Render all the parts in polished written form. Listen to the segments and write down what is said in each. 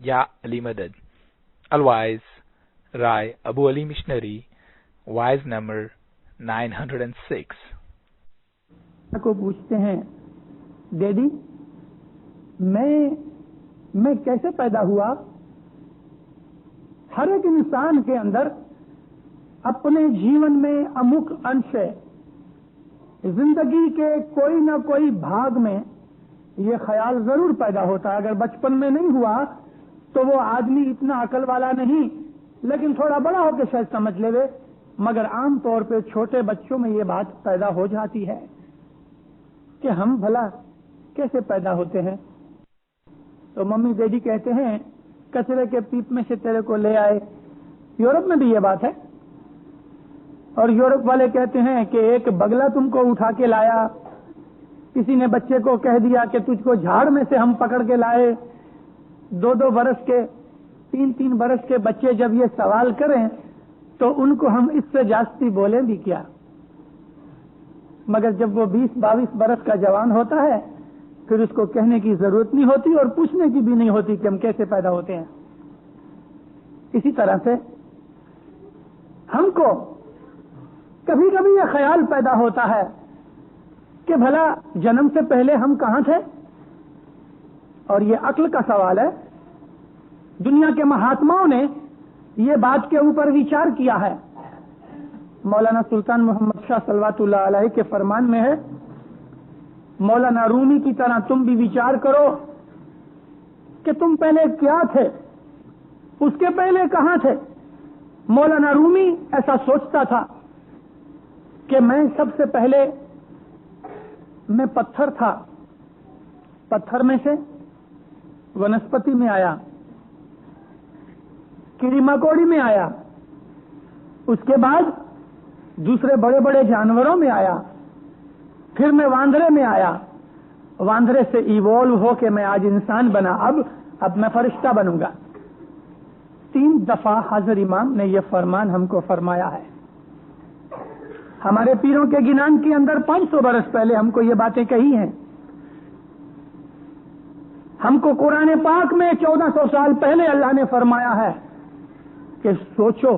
Ya Ali Madad. Otherwise, Rai Abu Ali Missionary, wise number 906. کو پوچھتے ہیں daddy میں کیسے پیدا ہوا؟ ہر ایک انسان کے اندر اپنے جیون میں امک انش ہے، زندگی کے کوئی نہ کوئی بھاگ میں یہ خیال ضرور پیدا ہوتا ہے۔ اگر بچپن میں نہیں ہوا تو وہ آدمی اتنا عقل والا نہیں، لیکن تھوڑا بڑا ہو کے شاید سمجھ لے وے، مگر عام طور پہ چھوٹے بچوں میں یہ بات پیدا ہو جاتی ہے کہ ہم بھلا کیسے پیدا ہوتے ہیں؟ تو ممی ڈیڈی کہتے ہیں کچرے کے پیپ میں سے تیرے کو لے آئے۔ یورپ میں بھی یہ بات ہے، اور یورپ والے کہتے ہیں کہ ایک بگلا تم کو اٹھا کے لایا، کسی نے بچے کو کہہ دیا کہ تجھ کو جھاڑ میں سے ہم پکڑ کے لائے۔ 2 برس کے 3 برس کے بچے جب یہ سوال کریں تو ان کو ہم اس سے جاستی بولیں بھی کیا، مگر جب وہ 20-22 برس کا جوان ہوتا ہے پھر اس کو کہنے کی ضرورت نہیں ہوتی اور پوچھنے کی بھی نہیں ہوتی کہ ہم کیسے پیدا ہوتے ہیں۔ اسی طرح سے ہم کو کبھی کبھی یہ خیال پیدا ہوتا ہے کہ بھلا جنم سے پہلے ہم کہاں تھے؟ اور یہ عقل کا سوال ہے۔ دنیا کے مہاتماؤں نے یہ بات کے اوپر وچار کیا ہے۔ مولانا سلطان محمد شاہ صلوات اللہ علیہ کے فرمان میں ہے، مولانا رومی کی طرح تم بھی وچار کرو کہ تم پہلے کیا تھے، اس کے پہلے کہاں تھے۔ مولانا رومی ایسا سوچتا تھا کہ میں سب سے پہلے میں پتھر تھا، پتھر میں سے ونسپتی میں آیا، کیڑی مکوڑی میں آیا، اس کے بعد دوسرے بڑے بڑے جانوروں میں آیا، پھر میں واندرے میں آیا، واندرے سے ایوولو ہو کے میں آج انسان بنا، اب میں فرشتہ بنوں گا۔ 3 دفعہ حضرت امام نے یہ فرمان ہم کو فرمایا ہے۔ ہمارے پیروں کے گنان کے اندر 500 برس پہلے ہم کو یہ باتیں کہی ہیں۔ ہم کو قرآن پاک میں 1400 سال پہلے اللہ نے فرمایا ہے کہ سوچو،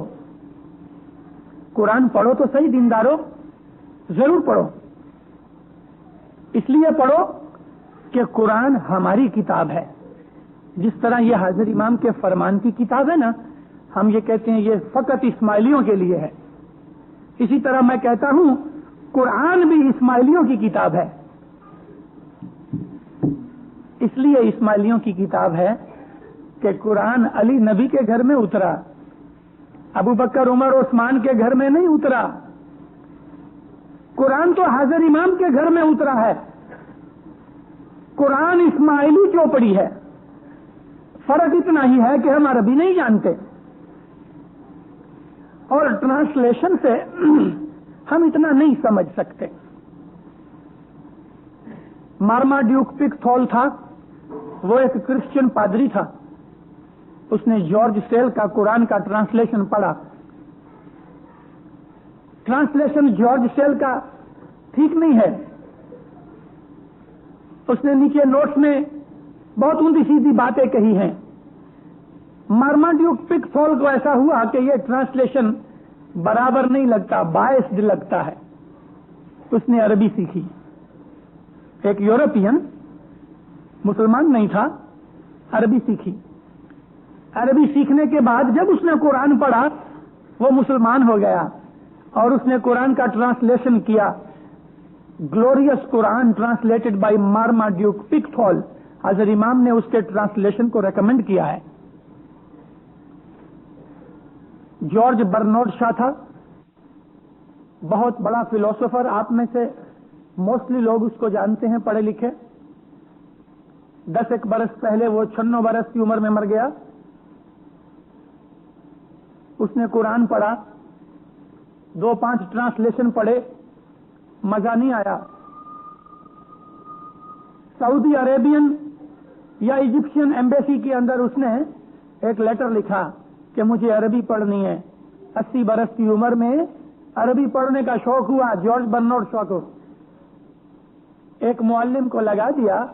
قرآن پڑھو تو صحیح دیندارو، ضرور پڑھو، اس لیے پڑھو کہ قرآن ہماری کتاب ہے۔ جس طرح یہ حضرت امام کے فرمان کی کتاب ہے نا، ہم یہ کہتے ہیں یہ فقط اسماعیلیوں کے لیے ہے، اسی طرح میں کہتا ہوں قرآن بھی اسماعیلیوں کی کتاب ہے۔ اس لیے اسماعیلیوں کی کتاب ہے کہ قرآن علی نبی کے گھر میں اترا، ابو بکر عمر عثمان کے گھر میں نہیں اترا، قرآن تو حضرت امام کے گھر میں اترا ہے۔ قرآن اسماعیلی چوپڑی ہے، فرق اتنا ہی ہے کہ ہم عربی نہیں جانتے، اور ٹرانسلیشن سے ہم اتنا نہیں سمجھ سکتے۔ مارما ڈیوک پک تھول تھا، وہ ایک کرسچن پادری تھا، اس نے جارج سیل کا قرآن کا ٹرانسلیشن پڑھا۔ ٹرانسلیشن جارج سیل کا ٹھیک نہیں ہے، اس نے نیچے نوٹس میں بہت اونچی سیدھی باتیں کہی ہیں۔ مارما ڈیوک پک تھول کو ایسا ہوا کہ یہ ٹرانسلیشن برابر نہیں لگتا، بائسڈ لگتا ہے، اس نے عربی سیکھی۔ ایک یورپین مسلمان نہیں تھا، عربی سیکھی۔ عربی سیکھنے کے بعد جب اس نے قرآن پڑھا وہ مسلمان ہو گیا، اور اس نے قرآن کا ٹرانسلیشن کیا، glorious Quran translated by Marmaduke Pickthall. حضرت امام نے اس کے ٹرانسلیشن کو ریکمینڈ کیا ہے۔ جارج برنارڈ شاہ تھا، بہت بڑا فلاسفر، آپ میں سے موسٹلی لوگ اس کو جانتے ہیں، پڑھے لکھے۔ 10 برس پہلے وہ 96 برس کی عمر میں مر گیا۔ اس نے قرآن پڑھا، 2-5 ٹرانسلیشن پڑھے، مزہ نہیں آیا۔ سعودی عربین یا ایجپشین ایمبیسی کے اندر اس نے ایک لیٹر لکھا کہ مجھے عربی پڑھنی ہے۔ 80 برس کی عمر میں عربی پڑھنے کا شوق ہوا جارج برنارڈ شاہ کو۔ ایک معلم کو لگا دیا،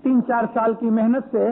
3-4 سال کی محنت سے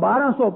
1200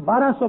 1200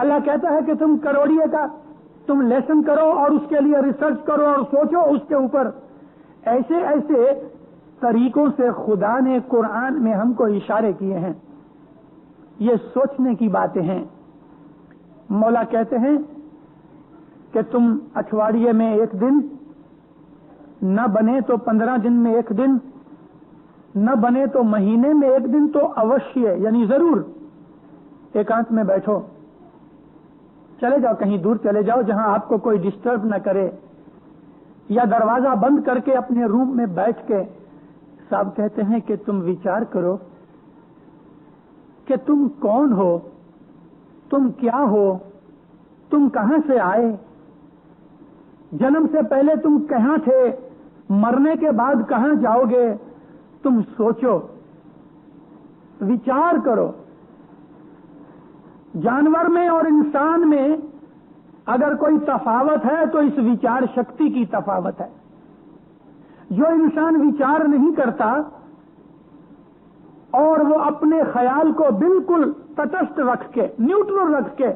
اللہ کہتا ہے کہ تم کروڑیے کا تم لیسن کرو اور اس کے لیے ریسرچ کرو اور سوچو اس کے اوپر. ایسے ایسے طریقوں سے خدا نے قرآن میں ہم کو اشارے کیے ہیں. یہ سوچنے کی باتیں ہیں. مولا کہتے ہیں کہ تم اٹھواڑیے میں ایک دن نہ بنے تو 15 دن میں ایک دن نہ بنے تو مہینے میں ایک دن تو اوشیہ یعنی ضرور ایکانت میں بیٹھو. چلے جاؤ کہیں دور چلے جاؤ جہاں آپ کو کوئی ڈسٹرب نہ کرے, یا دروازہ بند کر کے اپنے روم میں بیٹھ کے. صاحب کہتے ہیں کہ تم وچار کرو کہ تم کون ہو, تم کیا ہو, تم کہاں سے آئے, جنم سے پہلے تم کہاں تھے, مرنے کے بعد کہاں جاؤ گے. تم سوچو, وچار کرو. جانور میں اور انسان میں اگر کوئی تفاوت ہے تو اس وچار شکتی کی تفاوت ہے. جو انسان وچار نہیں کرتا اور وہ اپنے خیال کو بالکل تٹسھ رکھ کے نیوٹرل رکھ کے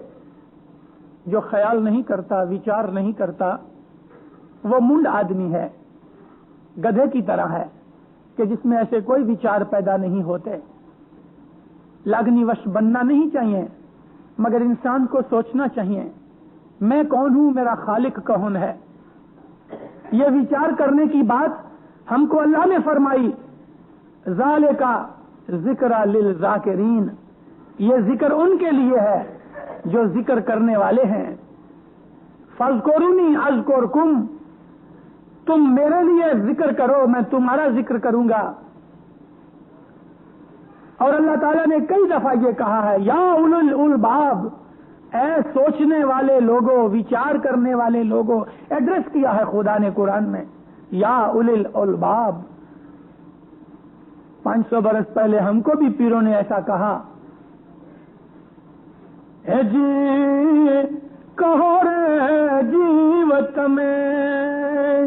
جو خیال نہیں کرتا وچار نہیں کرتا وہ منڈ آدمی ہے, گدھے کی طرح ہے کہ جس میں ایسے کوئی وچار پیدا نہیں ہوتے. لاگنی وش بننا نہیں چاہیے مگر انسان کو سوچنا چاہیے میں کون ہوں, میرا خالق کون ہے. یہ وچار کرنے کی بات ہم کو اللہ نے فرمائی. ذالک ذکر للذاکرین, یہ ذکر ان کے لیے ہے جو ذکر کرنے والے ہیں. فاذکرونی اذکرکم, تم میرے لیے ذکر کرو میں تمہارا ذکر کروں گا. اور اللہ تعالیٰ نے کئی دفعہ یہ کہا ہے یا اولو الالباب, اے سوچنے والے لوگوں, وچار کرنے والے لوگوں. ایڈریس کیا ہے خدا نے قرآن میں یا اولی الالباب. 500 برس پہلے ہم کو بھی پیروں نے ایسا کہا. اے جی کہو رے جیوت میں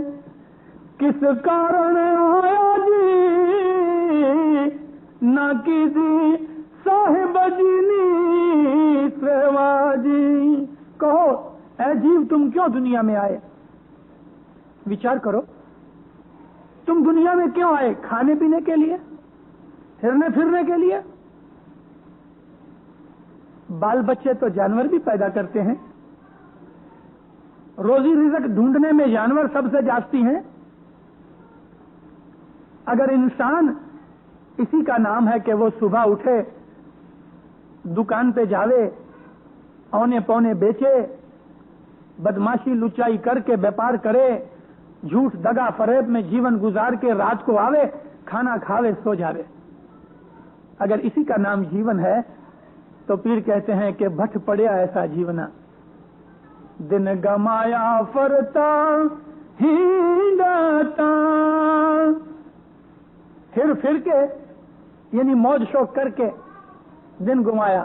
کس کارن آیا جی, نہ کسی صاحب جینی سوا جی. کہو اے جیو تم کیوں دنیا میں آئے, وچار کرو. تم دنیا میں کیوں آئے, کھانے پینے کے لیے, ہرنے پھرنے کے لیے. بال بچے تو جانور بھی پیدا کرتے ہیں, روزی رزق ڈھونڈنے میں جانور سب سے جاستی ہیں. اگر انسان اسی کا نام ہے کہ وہ صبح اٹھے, دکان پہ جاوے, اونے پونے بیچے, بدماشی لچائی کر کے بیپار کرے, جھوٹ دگا فریب میں جیون گزار کے رات کو آوے, کھانا کھاوے, سو جاوے. اگر اسی کا نام جیون ہے تو پیر کہتے ہیں کہ بھٹ پڑیا ایسا جیونا. دن گمایا فرتا ہی گاتا, پھر کے یعنی موج شوق کر کے دن گمایا,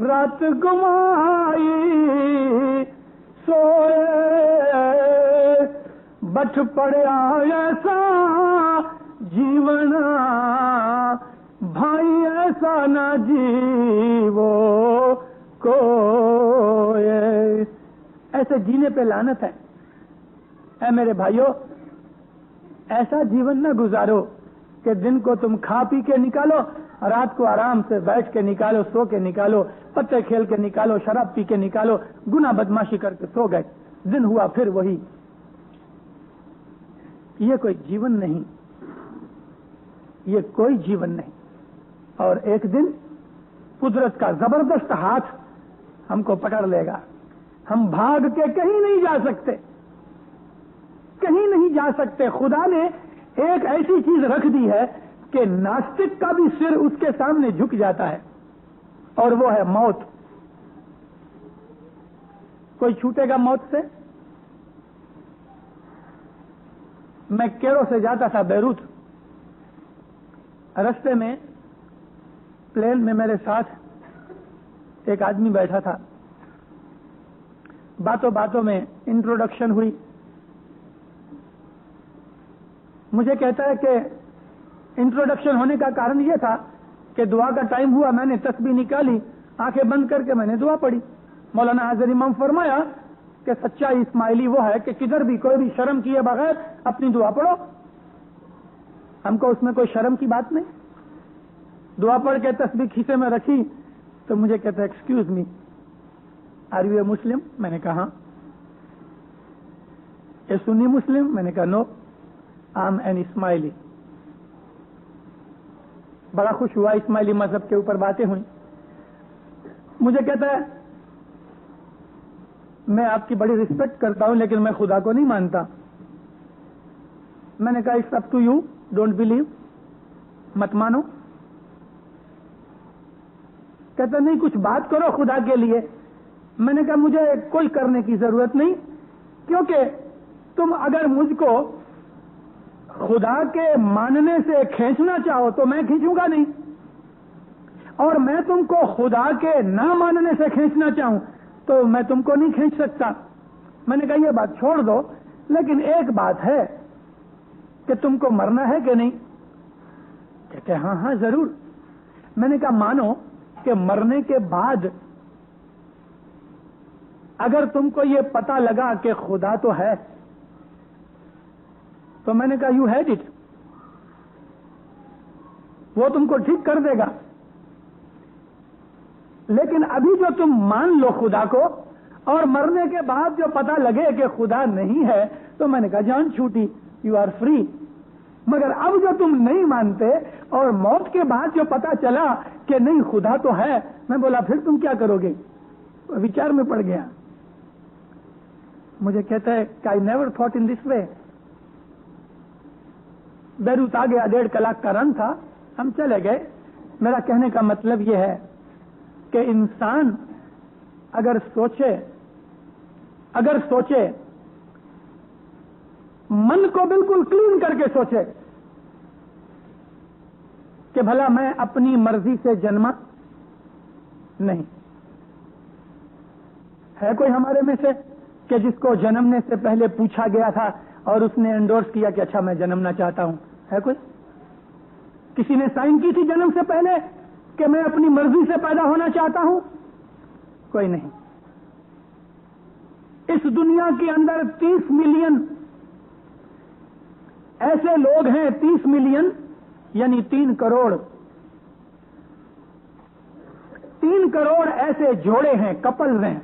رات گمائی سوئے, بٹ پڑیا ایسا جیونا, بھائی ایسا نہ جیو کوئی. ایسے جینے پہ لعنت ہے. اے میرے بھائیوں, ایسا جیون نہ گزارو کہ دن کو تم کھا پی کے نکالو, رات کو آرام سے بیٹھ کے نکالو, سو کے نکالو, پتے کھیل کے نکالو, شراب پی کے نکالو, گناہ بدماشی کر کے سو گئے, دن ہوا پھر وہی. یہ کوئی جیون نہیں, یہ کوئی جیون نہیں. اور ایک دن قدرت کا زبردست ہاتھ ہم کو پکڑ لے گا. ہم بھاگ کے کہیں نہیں جا سکتے, کہیں نہیں جا سکتے. خدا نے ایک ایسی چیز رکھ دی ہے کہ ناستک کا بھی سر اس کے سامنے جھک جاتا ہے, اور وہ ہے موت. کوئی چھوٹے گا موت سے؟ میں کیرو سے جاتا تھا بیروت, رستے میں پلین میں میرے ساتھ ایک آدمی بیٹھا تھا. باتوں باتوں میں انٹروڈکشن ہوئی. مجھے کہتا ہے کہ انٹروڈکشن ہونے کا کارن یہ تھا کہ دعا کا ٹائم ہوا, میں نے تسبیح نکالی آنکھیں بند کر کے میں نے دعا پڑھی. مولانا حاضر امام فرمایا کہ سچا اسماعیلی وہ ہے کہ کدھر بھی کوئی بھی شرم کیے بغیر اپنی دعا پڑھو. ہم کو اس میں کوئی شرم کی بات نہیں. دعا پڑھ کے تسبیح کھیسے میں رکھی تو مجھے کہتا ہے ایکسکیوز می آر یو اے مسلم؟ میں نے کہا ہاں. اے سنی مسلم؟ میں نے کہا نو آئی ایم این اسماعیلی. بڑا خوش ہوا, اسماعیلی مذہب کے اوپر باتیں ہوئیں. مجھے کہتا ہے میں آپ کی بڑی ریسپیکٹ کرتا ہوں لیکن میں خدا کو نہیں مانتا. میں نے کہا it's up to you, don't believe, مت مانو. کہتا نہیں کچھ بات کرو خدا کے لیے. میں نے کہا مجھے کوئی کرنے کی ضرورت نہیں, کیونکہ تم اگر مجھ کو خدا کے ماننے سے کھینچنا چاہو تو میں کھینچوں گا نہیں, اور میں تم کو خدا کے نہ ماننے سے کھینچنا چاہوں تو میں تم کو نہیں کھینچ سکتا. میں نے کہا یہ بات چھوڑ دو, لیکن ایک بات ہے کہ تم کو مرنا ہے کہ نہیں؟ کہتے ہاں ہاں ضرور. میں نے کہا مانو کہ مرنے کے بعد اگر تم کو یہ پتا لگا کہ خدا تو ہے تو میں نے کہا یو ہیڈ اٹ, وہ تم کو ٹھیک کر دے گا. لیکن ابھی جو تم مان لو خدا کو اور مرنے کے بعد جو پتا لگے کہ خدا نہیں ہے تو میں نے کہا جان چھوٹی, یو آر فری. مگر اب جو تم نہیں مانتے اور موت کے بعد جو پتا چلا کہ نہیں خدا تو ہے, میں بولا پھر تم کیا کرو گے؟ وچار میں پڑ گیا. مجھے کہتا ہے کہ I never thought in this way. Beirut آ گیا, 1.5 کلاک کا رن تھا, ہم چلے گئے. میرا کہنے کا مطلب یہ ہے کہ انسان اگر سوچے من کو بالکل کلین کر کے سوچے کہ بھلا میں اپنی مرضی سے جنما نہیں. ہے کوئی ہمارے میں سے کہ جس کو جنمنے سے پہلے پوچھا گیا تھا اور اس نے انڈورس کیا کہ اچھا میں جنمنا چاہتا ہوں؟ ہے کوئی؟ کسی نے سائن کی تھی جنم سے پہلے کہ میں اپنی مرضی سے پیدا ہونا چاہتا ہوں؟ کوئی نہیں. اس دنیا کے اندر 30 ملین ایسے لوگ ہیں, 30 ملین یعنی 3 کروڑ 3 کروڑ ایسے جوڑے ہیں, کپل ہیں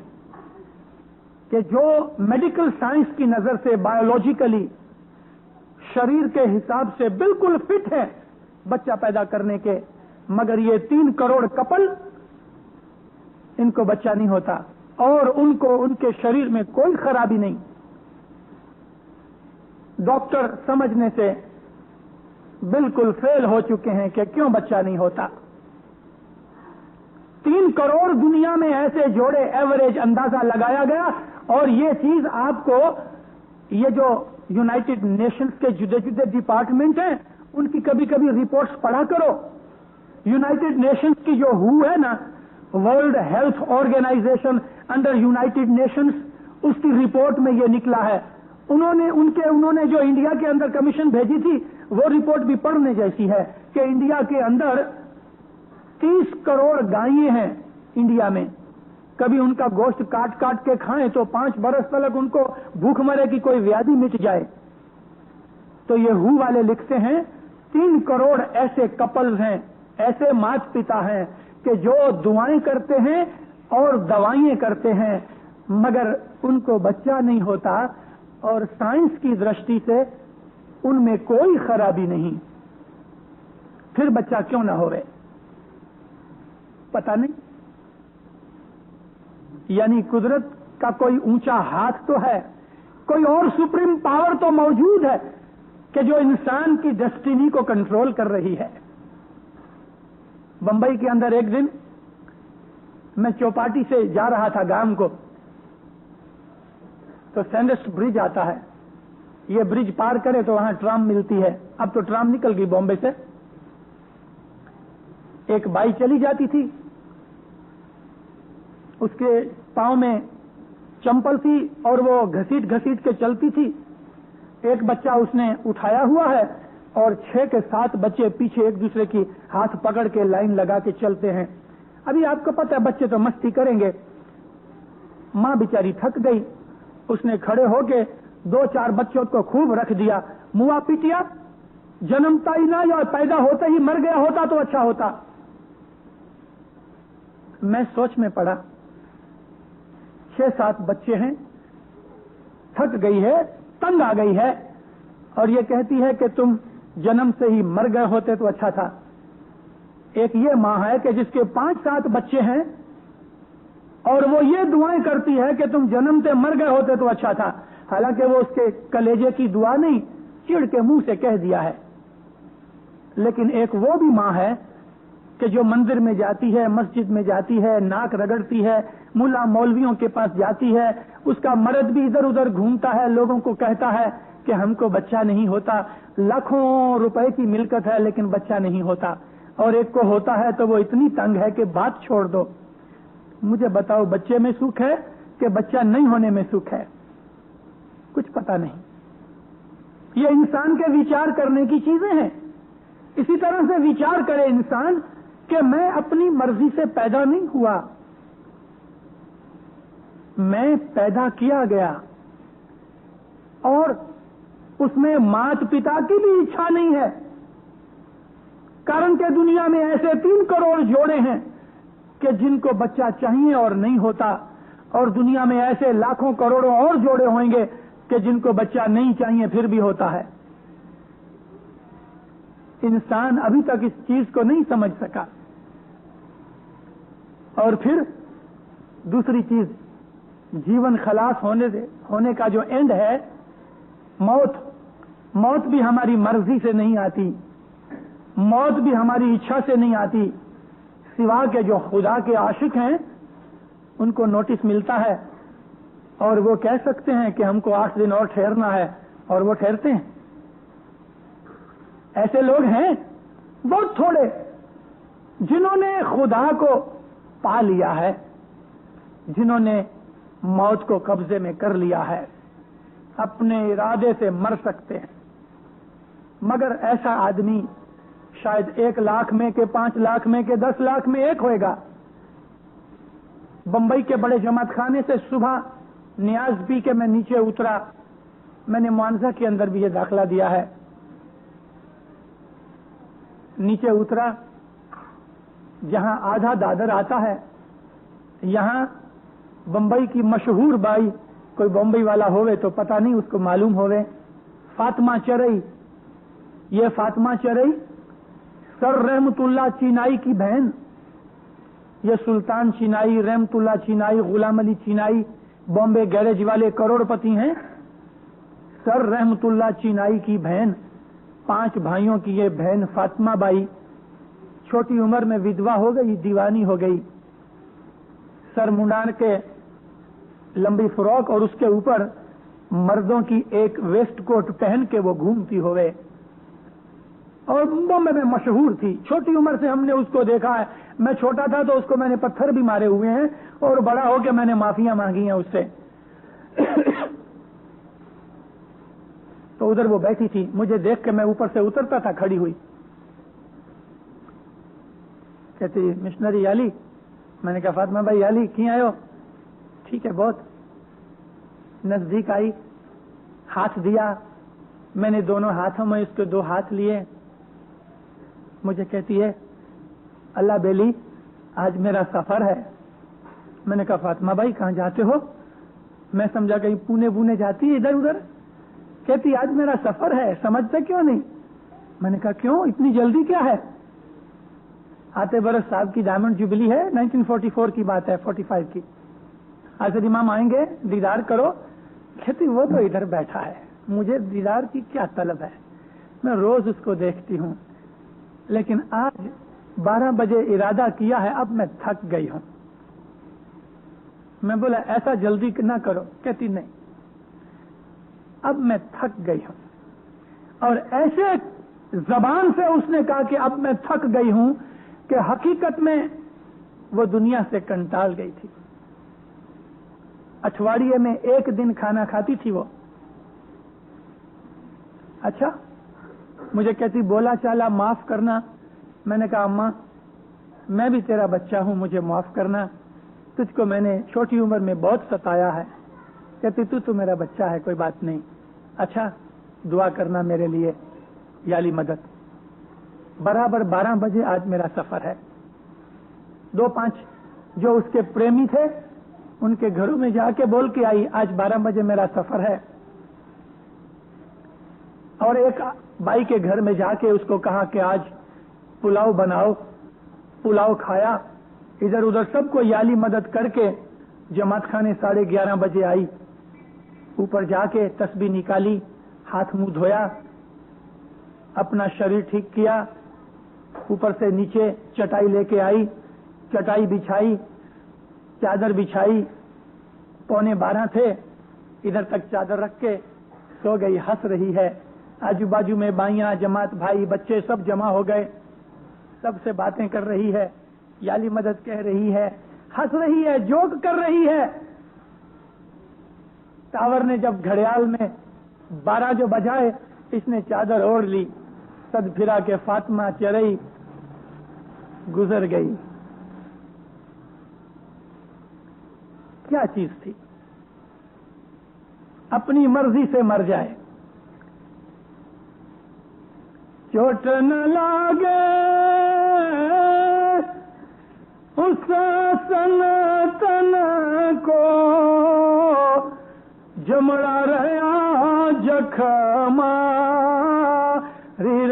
کہ جو میڈیکل سائنس کی نظر سے بایولوجیکلی شریر کے حساب سے بالکل فٹ ہے بچہ پیدا کرنے کے, مگر یہ 3 کروڑ کپل ان کو بچہ نہیں ہوتا اور ان کو ان کے شریر میں کوئی خرابی نہیں. ڈاکٹر سمجھنے سے بالکل فیل ہو چکے ہیں کہ کیوں بچہ نہیں ہوتا. 3 کروڑ دنیا میں ایسے جوڑے ایوریج اندازہ لگایا گیا. اور یہ چیز آپ کو, یہ جو یونائٹڈ نیشنز کے جدے جدے ڈپارٹمنٹ ہیں ان کی کبھی کبھی رپورٹس پڑھا کرو. یونائٹڈ نیشنز کی جو ہو ہے نا, World Health Organization under United Nations, اس کی رپورٹ میں یہ نکلا ہے. انہوں نے جو انڈیا کے اندر کمیشن بھیجی تھی وہ رپورٹ بھی پڑھنے جیسی ہے کہ انڈیا کے اندر 30 کروڑ گائیں ہیں انڈیا میں. کبھی ان کا گوشت کاٹ کاٹ کے کھائیں تو 5 برس تک ان کو بھوک مرے کی کوئی ویادی مٹ جائے. تو یہ ہو والے لکھتے ہیں 3 کروڑ ایسے کپلز ہیں, ایسے مات پتا ہیں کہ جو دعائیں کرتے ہیں اور دوائیں کرتے ہیں مگر ان کو بچہ نہیں ہوتا, اور سائنس کی درشٹی سے ان میں کوئی خرابی نہیں. پھر بچہ کیوں نہ ہوئے پتہ نہیں. یعنی قدرت کا کوئی اونچا ہاتھ تو ہے, کوئی اور سپریم پاور تو موجود ہے کہ جو انسان کی ڈیسٹینی کو کنٹرول کر رہی ہے. بمبئی کے اندر ایک دن میں چوپاٹی سے جا رہا تھا گام کو, تو سینڈسٹ برج آتا ہے. یہ برج پار کرے تو وہاں ٹرام ملتی ہے. اب تو ٹرام نکل گئی بامبے سے. ایک بائی چلی جاتی تھی, اس کے پاؤں میں چمپل تھی اور وہ گھسیٹ گھسیٹ کے چلتی تھی. ایک بچہ اس نے اٹھایا ہوا ہے اور 6 کے 7 بچے پیچھے ایک دوسرے کی ہاتھ پکڑ کے لائن لگا کے چلتے ہیں. ابھی آپ کو پتہ ہے بچے تو مستی کریں گے. ماں بیچاری تھک گئی, اس نے کھڑے ہو کے 2-4 بچوں کو خوب رکھ دیا, منہ پیٹیا, جنمتا ہی نہ یا پیدا ہوتے ہی مر گیا ہوتا تو اچھا ہوتا. میں سوچ میں پڑا, 6-7 بچے ہیں, تھک گئی ہے, تنگ آ گئی ہے, اور یہ کہتی ہے کہ تم جنم سے ہی مر گئے ہوتے تو اچھا تھا. ایک یہ ماں ہے کہ جس کے 5-7 بچے ہیں اور وہ یہ دعائیں کرتی ہے کہ تم جنم سے مر گئے ہوتے تو اچھا تھا, حالانکہ وہ اس کے کلیجے کی دعا نہیں, چڑ کے منہ سے کہہ دیا ہے. لیکن ایک وہ بھی ماں ہے کہ جو مندر میں جاتی ہے, مسجد میں جاتی ہے, ناک رگڑتی ہے, ملا مولویوں کے پاس جاتی ہے, اس کا مرد بھی ادھر ادھر گھومتا ہے, لوگوں کو کہتا ہے کہ ہم کو بچہ نہیں ہوتا, لاکھوں روپے کی ملکت ہے لیکن بچہ نہیں ہوتا, اور ایک کو ہوتا ہے تو وہ اتنی تنگ ہے کہ بات چھوڑ دو. مجھے بتاؤ بچے میں سکھ ہے کہ بچہ نہیں ہونے میں سکھ ہے؟ کچھ پتہ نہیں. یہ انسان کے وچار کرنے کی چیزیں ہیں. اسی طرح سے وچار کرے انسان کہ میں اپنی مرضی سے پیدا نہیں ہوا, میں پیدا کیا گیا, اور اس میں مات پتا کی بھی اچھا نہیں ہے. کارن کہ دنیا میں ایسے 3 کروڑ جوڑے ہیں کہ جن کو بچہ چاہیے اور نہیں ہوتا, اور دنیا میں ایسے لاکھوں کروڑوں اور جوڑے ہوئیں گے کہ جن کو بچہ نہیں چاہیے پھر بھی ہوتا ہے. انسان ابھی تک اس چیز کو نہیں سمجھ سکا. اور پھر دوسری چیز, جیون خلاص ہونے کا جو اینڈ ہے, موت بھی ہماری مرضی سے نہیں آتی, موت بھی ہماری اچھا سے نہیں آتی, سوا کہ جو خدا کے عاشق ہیں ان کو نوٹس ملتا ہے اور وہ کہہ سکتے ہیں کہ ہم کو 8 دن اور ٹھہرنا ہے, اور وہ ٹھہرتے ہیں. ایسے لوگ ہیں بہت تھوڑے جنہوں نے خدا کو پا لیا ہے, جنہوں نے موت کو قبضے میں کر لیا ہے, اپنے ارادے سے مر سکتے ہیں. مگر ایسا آدمی شاید 1 لاکھ میں کہ 5 لاکھ میں کہ 10 لاکھ میں ایک ہوئے گا. بمبئی کے بڑے جماعت خانے سے صبح نیاز پی کے میں نیچے اترا. میں نے معانزہ کے اندر بھی یہ داخلہ دیا ہے. نیچے اترا جہاں آدھا دادر آتا ہے, یہاں بمبئی کی مشہور بائی, کوئی بمبئی والا ہوئے تو پتہ نہیں اس کو معلوم ہوئے, فاطمہ چرئی. یہ فاطمہ چرئی سر رحمت اللہ چینائی کی بہن, یہ سلطان چینائی, رحمت اللہ چینائی, غلام علی چینائی بامبے گیرج والے کروڑ پتی ہیں. سر رحمت اللہ چینائی کی بہن, 5 بھائیوں کی یہ بہن فاطمہ بائی چھوٹی عمر میں ودوا ہو گئی, دیوانی ہو گئی. سر منڈان کے لمبی فراک اور اس کے اوپر مردوں کی ایک ویسٹ کوٹ پہن کے وہ گھومتی ہوئے, اور بمبے میں مشہور تھی. چھوٹی عمر سے ہم نے اس کو دیکھا ہے. میں چھوٹا تھا تو اس کو میں نے پتھر بھی مارے ہوئے ہیں, اور بڑا ہو کے میں نے معافیاں مانگی ہیں اس سے. تو ادھر وہ بیٹھی تھی, مجھے دیکھ کے میں اوپر سے اترتا تھا, کھڑی ہوئی. کہتی مشنری علی. میں نے کہا فاطمہ بھائی علی کہیں آئے ہو؟ ٹھیک ہے بہت. نزدیک آئی, ہاتھ دیا, میں نے دونوں ہاتھوں میں اس کے 2 ہاتھ لیے. مجھے کہتی ہے اللہ بیلی آج میرا سفر ہے. میں نے کہا فاطمہ بھائی کہاں جاتے ہو؟ میں سمجھا کہیں پونے بونے جاتی ہے ادھر ادھر. کہتی آج میرا سفر ہے, سمجھتے کیوں نہیں؟ میں نے کہا کیوں, اتنی جلدی کیا ہے؟ آتے برس صاحب کی ڈائمنڈ جوبلی ہے, 1944 کی بات ہے, 45 کی. حضرت امام آئیں گے, دیدار کرو. کہتی وہ تو ادھر بیٹھا ہے, مجھے دیدار کی کیا طلب ہے, میں روز اس کو دیکھتی ہوں, لیکن آج 12 بجے ارادہ کیا ہے, اب میں تھک گئی ہوں. میں بولا ایسا جلدی نہ کرو. کہتی نہیں, اب میں تھک گئی ہوں. اور ایسے زبان سے اس نے کہا کہ اب میں تھک گئی ہوں کہ حقیقت میں وہ دنیا سے کنٹال گئی تھی. اٹھواڑیے میں 1 دن کھانا کھاتی تھی وہ. اچھا, مجھے کہتی بولا چالا معاف کرنا. میں نے کہا اماں میں بھی تیرا بچہ ہوں, مجھے معاف کرنا, تجھ کو میں نے چھوٹی عمر میں بہت ستایا ہے. کہتی تو میرا بچہ ہے, کوئی بات نہیں, اچھا دعا کرنا میرے لیے یا علی مدد. برابر 12 بجے آج میرا سفر ہے. 2-5 جو اس کے پریمی تھے ان کے گھروں میں جا کے بول کے آئی آج 12 بجے میرا سفر ہے. اور ایک بائی کے گھر میں جا کے اس کو کہا کہ آج پلاؤ بناؤ, پلاؤ کھایا. ادھر ادھر سب کو یا علی مدد کر کے جماعت خانے 11:30 بجے آئی. اوپر جا کے تسبیح نکالی, ہاتھ منہ دھویا, اپنا شریر ٹھیک کیا, اوپر سے نیچے چٹائی لے کے آئی, چٹائی بچھائی, چادر بچھائی. 11:45 تھے, ادھر تک چادر رکھ کے سو گئی. ہنس رہی ہے, آجو باجو میں بائیاں, جماعت, بھائی, بچے سب جمع ہو گئے, سب سے باتیں کر رہی ہے, یا علی مدد کہہ رہی ہے, ہنس رہی ہے, جوک کر رہی ہے. ٹاور نے جب گھڑیال میں 12 جو بجائے, اس نے چادر اوڑھ لی, سد پھرا کے فاطمہ چرئی گزر گئی. کیا چیز تھی؟ اپنی مرضی سے مر جائے, چوٹ نہ لاگے اس سنتن کو, جمڑا رہا جکھما رے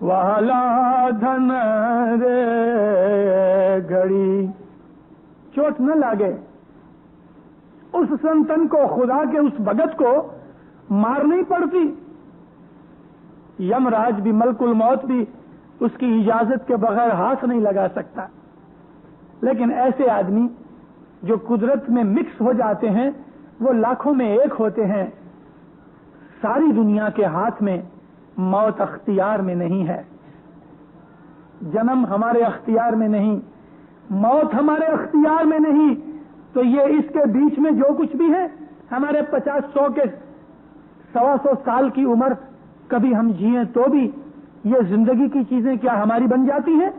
والا دھن رے گھڑی. چوٹ نہ لاگے اس سنتن کو, خدا کے اس بھگت کو مار نہیں پڑتی. یم راج بھی, ملک الموت بھی اس کی اجازت کے بغیر ہاتھ نہیں لگا سکتا. لیکن ایسے آدمی جو قدرت میں مکس ہو جاتے ہیں وہ لاکھوں میں ایک ہوتے ہیں. ساری دنیا کے ہاتھ میں موت اختیار میں نہیں ہے, جنم ہمارے اختیار میں نہیں, موت ہمارے اختیار میں نہیں. تو یہ اس کے بیچ میں جو کچھ بھی ہے, ہمارے 50-100 کے 100 سال کی عمر کبھی ہم جیئیں تو بھی یہ زندگی کی چیزیں کیا ہماری بن جاتی ہیں؟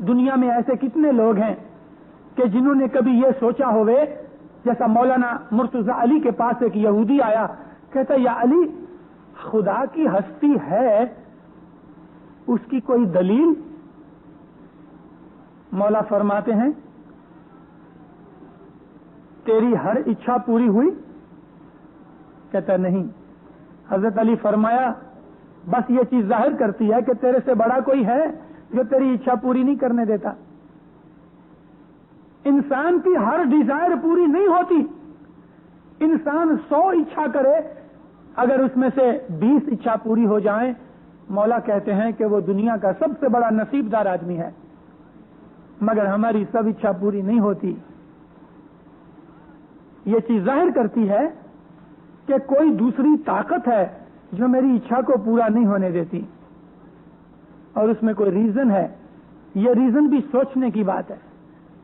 دنیا میں ایسے کتنے لوگ ہیں کہ جنہوں نے کبھی یہ سوچا ہوئے, جیسا مولانا مرتضی علی کے پاس ایک یہودی آیا, کہتا یا علی خدا کی ہستی ہے, اس کی کوئی دلیل؟ مولا فرماتے ہیں تیری ہر اچھا پوری ہوئی؟ کہتا نہیں. حضرت علی فرمایا بس یہ چیز ظاہر کرتی ہے کہ تیرے سے بڑا کوئی ہے جو تیری اچھا پوری نہیں کرنے دیتا. انسان کی ہر ڈیزائر پوری نہیں ہوتی. انسان 100 اچھا کرے, اگر اس میں سے 20 اچھا پوری ہو جائیں, مولا کہتے ہیں کہ وہ دنیا کا سب سے بڑا نصیب دار آدمی ہے. مگر ہماری سب اچھا پوری نہیں ہوتی. یہ چیز ظاہر کرتی ہے کہ کوئی دوسری طاقت ہے جو میری اچھا کو پورا نہیں ہونے دیتی, اور اس میں کوئی ریزن ہے. یہ ریزن بھی سوچنے کی بات ہے.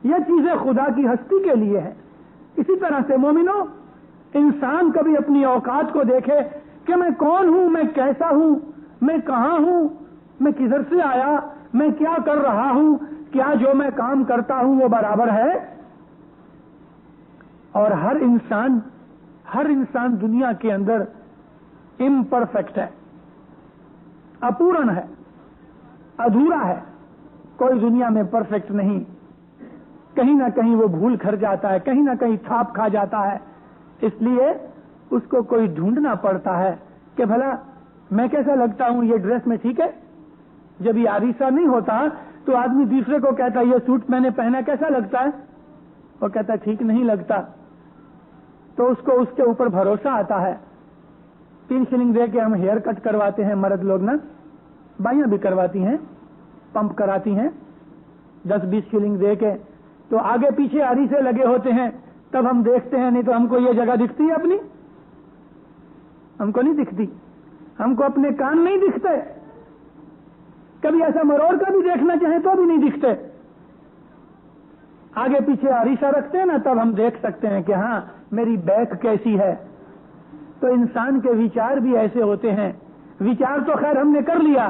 یہ چیزیں خدا کی ہستی کے لیے ہے. اسی طرح سے مومنو, انسان کبھی اپنی اوقات کو دیکھے کہ میں کون ہوں, میں کیسا ہوں, میں کہاں ہوں, میں کدھر سے آیا, میں کیا کر رہا ہوں, کیا جو میں کام کرتا ہوں وہ برابر ہے؟ اور ہر انسان دنیا کے اندر امپرفیکٹ ہے, اپورن ہے, ادھورا ہے. کوئی دنیا میں پرفیکٹ نہیں. کہیں نہ کہیں وہ بھول کر جاتا ہے, کہیں نہ کہیں تھاپ کھا جاتا ہے. اس لیے اس کو کوئی ڈھونڈنا پڑتا ہے کہ بھلا میں کیسا لگتا ہوں, یہ ڈریس میں ٹھیک ہے. جب یہ عریسہ نہیں ہوتا تو آدمی دوسرے کو کہتا ہے یہ سوٹ میں نے پہنا کیسا لگتا ہے, وہ کہتا ہے ٹھیک نہیں لگتا. تو اس کو اس کے اوپر بھروسہ آتا ہے. 3 شلنگ دے کے ہم ہیئر کٹ کرواتے ہیں, مرد لوگ نا, بائیاں بھی کرواتی ہیں, پمپ کراتی ہیں 10-20 شلنگ دے کے. تو آگے پیچھے عریسے لگے ہوتے ہیں, تب ہم دیکھتے ہیں. نہیں تو ہم کو یہ جگہ دکھتی ہے اپنی؟ ہم کو نہیں دکھتی. ہم کو اپنے کان نہیں دکھتے. کبھی ایسا مروڑ کا بھی دیکھنا چاہیں تو بھی نہیں دکھتے. آگے پیچھے عریسہ رکھتے ہیں نا, تب ہم دیکھ سکتے ہیں کہ ہاں میری بیک کیسی ہے. تو انسان کے وچار بھی ایسے ہوتے ہیں. وچار تو خیر ہم نے کر لیا,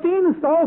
300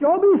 24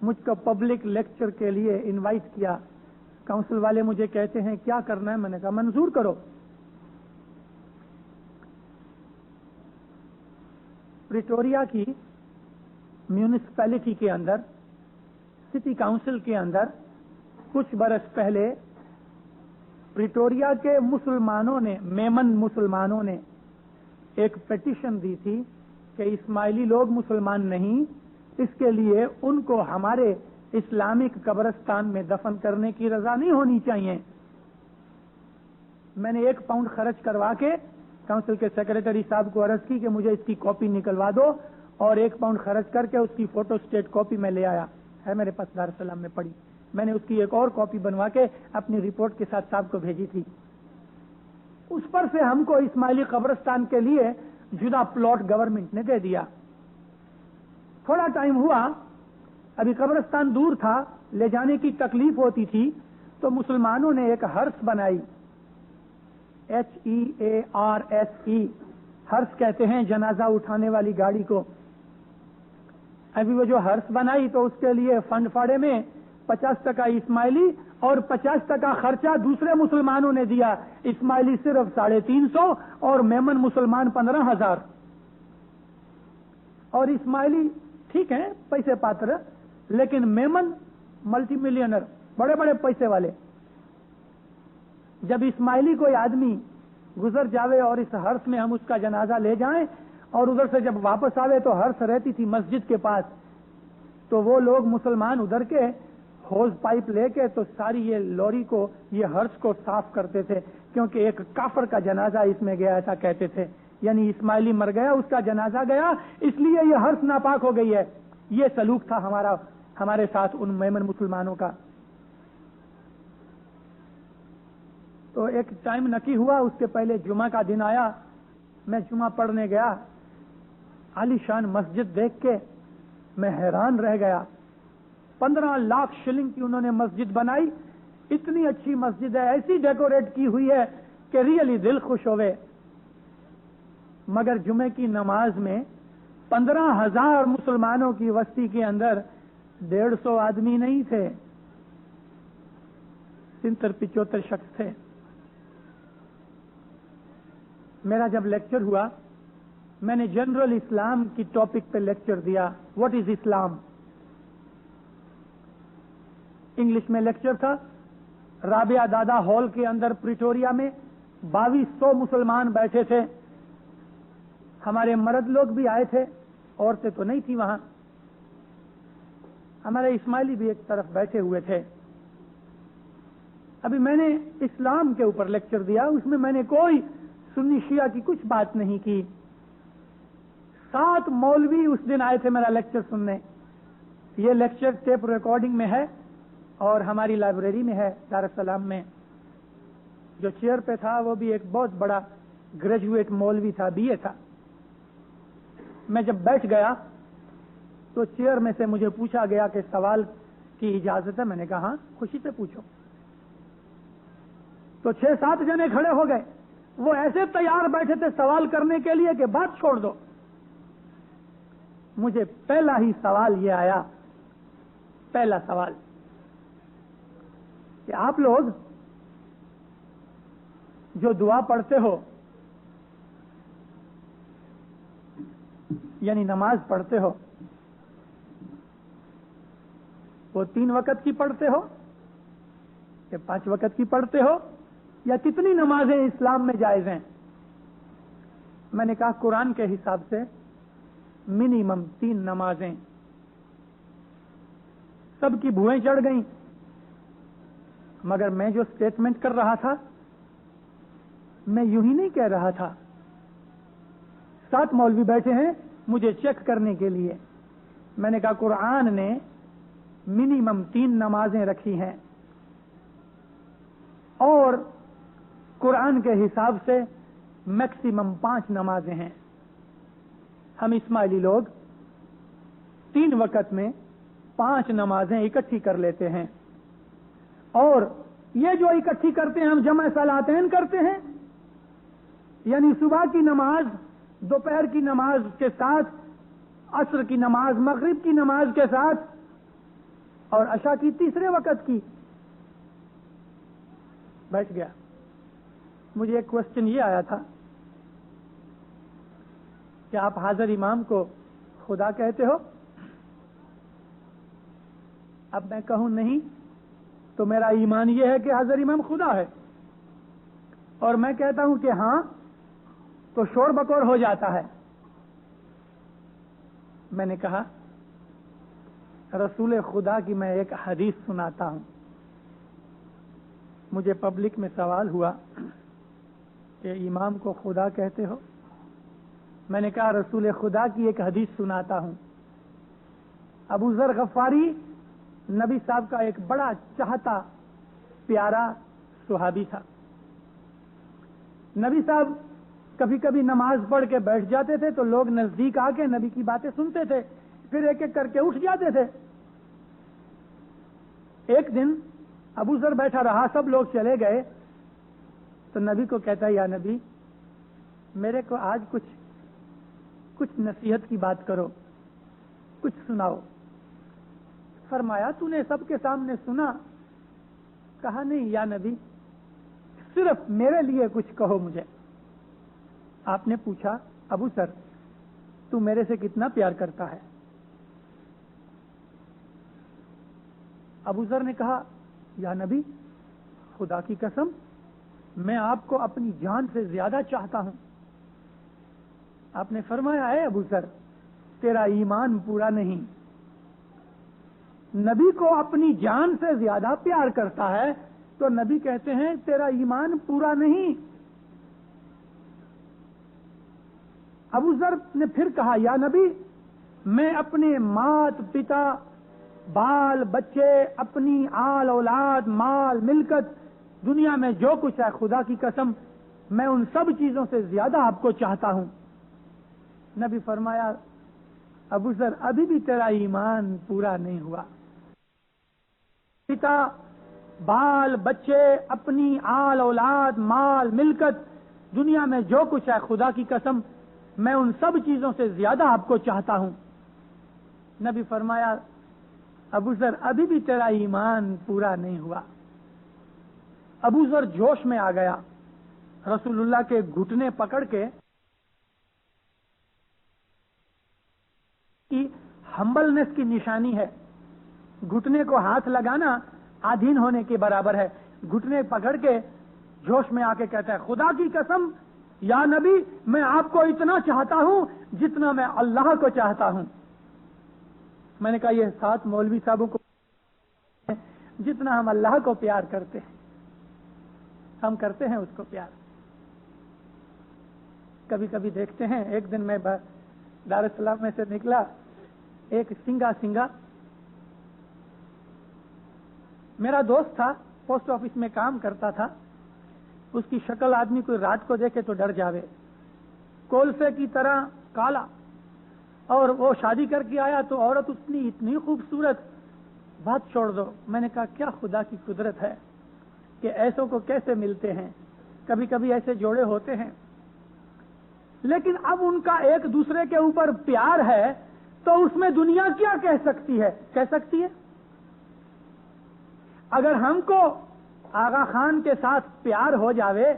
مجھ کو پبلک لیکچر کے لیے انوائٹ کیا. کاؤنسل والے مجھے کہتے ہیں کیا کرنا ہے؟ میں نے کہا منظور کرو. پریٹوریا کی میونسپیلٹی کے اندر، سٹی کاؤنسل کے اندر کچھ برس پہلے پریٹوریا کے مسلمانوں نے، میمن مسلمانوں نے ایک پیٹیشن دی تھی کہ اسماعیلی لوگ مسلمان نہیں، اس کے لیے ان کو ہمارے اسلامک قبرستان میں دفن کرنے کی رضا نہیں ہونی چاہیے. میں نے 1 پاؤنڈ خرچ کروا کے کاؤنسل کے سیکریٹری صاحب کو عرض کی کہ مجھے اس کی کاپی نکلوا دو، اور 1 پاؤنڈ خرچ کر کے اس کی فوٹو اسٹیٹ کاپی میں لے آیا. ہے میرے پاس دارالسلام میں پڑی. میں نے اس کی ایک اور کاپی بنوا کے اپنی رپورٹ کے ساتھ صاحب کو بھیجی تھی. اس پر سے ہم کو اسماعیلی قبرستان کے لیے جدا پلاٹ گورنمنٹ نے دے دیا. تھوڑا ٹائم ہوا، ابھی قبرستان دور تھا، لے جانے کی تکلیف ہوتی تھی، تو مسلمانوں نے ایک ہرس بنائی، HEARSE، ہرس کہتے ہیں جنازہ اٹھانے والی گاڑی کو. ابھی وہ جو ہرس بنائی تو اس کے لیے فنڈ فاڑے میں 50% اسماعیلی اور 50% خرچہ دوسرے مسلمانوں نے دیا. اسماعیلی صرف 350 اور میمن مسلمان 15,000. اور اسماعیلی ٹھیک ہے پیسے پاتر، لیکن میمن ملٹی ملینر، بڑے بڑے پیسے والے. جب اسماعیلی کوئی آدمی گزر جاوے اور اس ہرس میں ہم اس کا جنازہ لے جائیں اور ادھر سے جب واپس آوے تو ہرس رہتی تھی مسجد کے پاس، تو وہ لوگ مسلمان ادھر کے ہوز پائپ لے کے تو ساری یہ لوری کو، یہ ہرس کو صاف کرتے تھے، کیونکہ ایک کافر کا جنازہ اس میں گیا تھا کہتے تھے. یعنی اسماعیلی مر گیا، اس کا جنازہ گیا، اس لیے یہ ہرس ناپاک ہو گئی ہے. یہ سلوک تھا ہمارے ساتھ ان میمن مسلمانوں کا. تو ایک ٹائم نکی ہوا، اس کے پہلے جمعہ کا دن آیا، میں جمعہ پڑھنے گیا. عالی شان مسجد دیکھ کے میں حیران رہ گیا. 15 لاکھ شلنگ کی انہوں نے مسجد بنائی. اتنی اچھی مسجد ہے، ایسی ڈیکوریٹ کی ہوئی ہے کہ ریئلی دل خوش ہوئے. مگر جمعے کی نماز میں 15,000 مسلمانوں کی وسطی کے اندر 150 آدمی نہیں تھے، 73-75 شخص تھے. میرا جب لیکچر ہوا، میں نے جنرل اسلام کی ٹاپک پہ لیکچر دیا، واٹ از اسلام. انگلش میں لیکچر تھا. رابعہ دادا ہال کے اندر پریٹوریا میں 2200 مسلمان بیٹھے تھے. ہمارے مرد لوگ بھی آئے تھے، عورتیں تو نہیں تھی وہاں. ہمارے اسماعیلی بھی ایک طرف بیٹھے ہوئے تھے. ابھی میں نے اسلام کے اوپر لیکچر دیا، اس میں میں نے کوئی سنی شیعہ کی کچھ بات نہیں کی. 7 مولوی اس دن آئے تھے میرا لیکچر سننے. یہ لیکچر ٹیپ ریکارڈنگ میں ہے اور ہماری لائبریری میں ہے دارالسلام میں. جو چیئر پہ تھا وہ بھی ایک بہت بڑا گریجویٹ مولوی تھا، BA تھا. میں جب بیٹھ گیا تو چیئر میں سے مجھے پوچھا گیا کہ سوال کی اجازت ہے. میں نے کہا ہاں خوشی سے پوچھو. تو 6-7 جنے کھڑے ہو گئے. وہ ایسے تیار بیٹھے تھے سوال کرنے کے لیے کہ بات چھوڑ دو. مجھے پہلا ہی سوال یہ آیا، پہلا سوال کہ آپ لوگ جو دعا پڑھتے ہو، یعنی نماز پڑھتے ہو، وہ 3 وقت کی پڑھتے ہو کہ 5 وقت کی پڑھتے ہو، یا کتنی نمازیں اسلام میں جائز ہیں؟ میں نے کہا قرآن کے حساب سے منیمم 3 نمازیں. سب کی بھوئیں چڑھ گئیں. مگر میں جو سٹیٹمنٹ کر رہا تھا میں یوں ہی نہیں کہہ رہا تھا. 7 مولوی بیٹھے ہیں مجھے چیک کرنے کے لیے. میں نے کہا قرآن نے منیمم 3 نمازیں رکھی ہیں اور قرآن کے حساب سے میکسیمم 5 نمازیں ہیں. ہم اسماعیلی لوگ 3 وقت میں 5 نمازیں اکٹھی کر لیتے ہیں. اور یہ جو اکٹھی کرتے ہیں ہم جمع صلاتین کرتے ہیں، یعنی صبح کی نماز دوپہر کی نماز کے ساتھ، عصر کی نماز مغرب کی نماز کے ساتھ اور عشاء کی تیسرے وقت کی. بیٹھ گیا. مجھے ایک کوشچن یہ آیا تھا کہ آپ حاضر امام کو خدا کہتے ہو؟ اب میں کہوں نہیں تو میرا ایمان یہ ہے کہ حاضر امام خدا ہے، اور میں کہتا ہوں کہ ہاں تو شور بکور ہو جاتا ہے. میں نے کہا رسول خدا کی میں ایک حدیث سناتا ہوں. مجھے پبلک میں سوال ہوا کہ امام کو خدا کہتے ہو؟ میں نے کہا رسول خدا کی ایک حدیث سناتا ہوں. ابو ذر غفاری نبی صاحب کا ایک بڑا چاہتا پیارا صحابی تھا. نبی صاحب کبھی کبھی نماز پڑھ کے بیٹھ جاتے تھے تو لوگ نزدیک آ کے نبی کی باتیں سنتے تھے، پھر ایک ایک کر کے اٹھ جاتے تھے. ایک دن ابو ذر بیٹھا رہا، سب لوگ چلے گئے تو نبی کو کہتا ہے یا نبی میرے کو آج کچھ نصیحت کی بات کرو، کچھ سناؤ. فرمایا تو نے سب کے سامنے سنا؟ کہا نہیں یا نبی صرف میرے لیے کچھ کہو مجھے. آپ نے پوچھا ابو ذر تو میرے سے کتنا پیار کرتا ہے؟ ابو ذر نے کہا یا نبی خدا کی قسم میں آپ کو اپنی جان سے زیادہ چاہتا ہوں. آپ نے فرمایا اے ابو ذر تیرا ایمان پورا نہیں. نبی کو اپنی جان سے زیادہ پیار کرتا ہے تو نبی کہتے ہیں تیرا ایمان پورا نہیں. ابو ذر نے پھر کہا یا نبی میں اپنے مات پتا بال بچے اپنی آل اولاد مال ملکت دنیا میں جو کچھ ہے خدا کی قسم میں ان سب چیزوں سے زیادہ آپ کو چاہتا ہوں. نبی فرمایا ابو ذر ابھی بھی تیرا ایمان پورا نہیں ہوا. پتا بال بچے اپنی آل اولاد مال ملکت دنیا میں جو کچھ ہے خدا کی قسم میں ان سب چیزوں سے زیادہ آپ کو چاہتا ہوں. نبی فرمایا ابو ذر ابھی بھی تیرا ایمان پورا نہیں ہوا. ابو ذر جوش میں آ گیا، رسول اللہ کے گھٹنے پکڑ کے ہمبلنس کی نشانی ہے. گھٹنے کو ہاتھ لگانا آدھین ہونے کے برابر ہے. گھٹنے پکڑ کے جوش میں آ کے کہتا ہے خدا کی قسم یا نبی میں آپ کو اتنا چاہتا ہوں جتنا میں اللہ کو چاہتا ہوں. میں نے کہا یہ 7 مولوی صاحبوں کو جتنا ہم اللہ کو پیار کرتے ہیں ہم کرتے ہیں اس کو پیار. کبھی کبھی دیکھتے ہیں. ایک دن میں دار السلام میں سے نکلا، ایک سنگا میرا دوست تھا، پوسٹ آفس میں کام کرتا تھا. اس کی شکل آدمی کوئی رات کو دیکھے تو ڈر جاوے، کولسے کی طرح کالا، اور وہ شادی کر کے آیا تو عورت اتنی خوبصورت. بات چھوڑ دو. میں نے کہا کیا خدا کی قدرت ہے کہ ایسوں کو کیسے ملتے ہیں. کبھی کبھی ایسے جوڑے ہوتے ہیں، لیکن اب ان کا ایک دوسرے کے اوپر پیار ہے تو اس میں دنیا کیا کہہ سکتی ہے؟ اگر ہم کو آغا خان کے ساتھ پیار ہو جاوے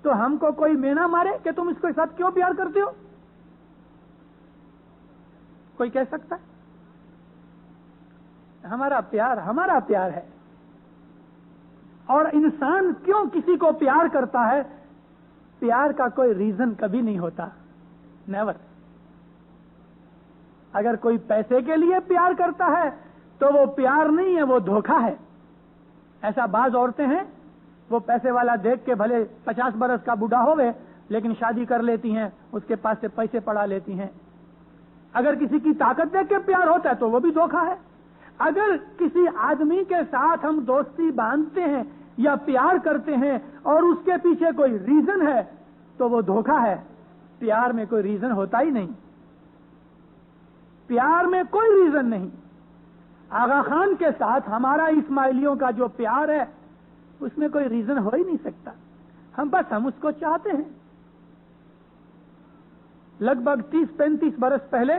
تو ہم کو کوئی مینا مارے کہ تم اس کے ساتھ کیوں پیار کرتے ہو؟ کوئی کہہ سکتا ہے؟ ہمارا پیار ہے. اور انسان کیوں کسی کو پیار کرتا ہے؟ پیار کا کوئی ریزن کبھی نہیں ہوتا، نیور. اگر کوئی پیسے کے لیے پیار کرتا ہے تو وہ پیار نہیں ہے، وہ دھوکہ ہے. ایسا بعض عورتیں ہیں وہ پیسے والا دیکھ کے بھلے 50 برس کا بوڑھا ہوئے لیکن شادی کر لیتی ہیں، اس کے پاس سے پیسے پڑا لیتی ہیں. اگر کسی کی طاقت دیکھ کے پیار ہوتا ہے تو وہ بھی دھوکہ ہے. اگر کسی آدمی کے ساتھ ہم دوستی باندھتے ہیں یا پیار کرتے ہیں اور اس کے پیچھے کوئی ریزن ہے تو وہ دھوکہ ہے. پیار میں کوئی ریزن ہوتا ہی نہیں، پیار میں کوئی ریزن نہیں. آغا خان کے ساتھ ہمارا اسماعیلیوں کا جو پیار ہے اس میں کوئی ریزن ہو ہی نہیں سکتا. ہم اس کو چاہتے ہیں. لگ بھگ 30-35 برس پہلے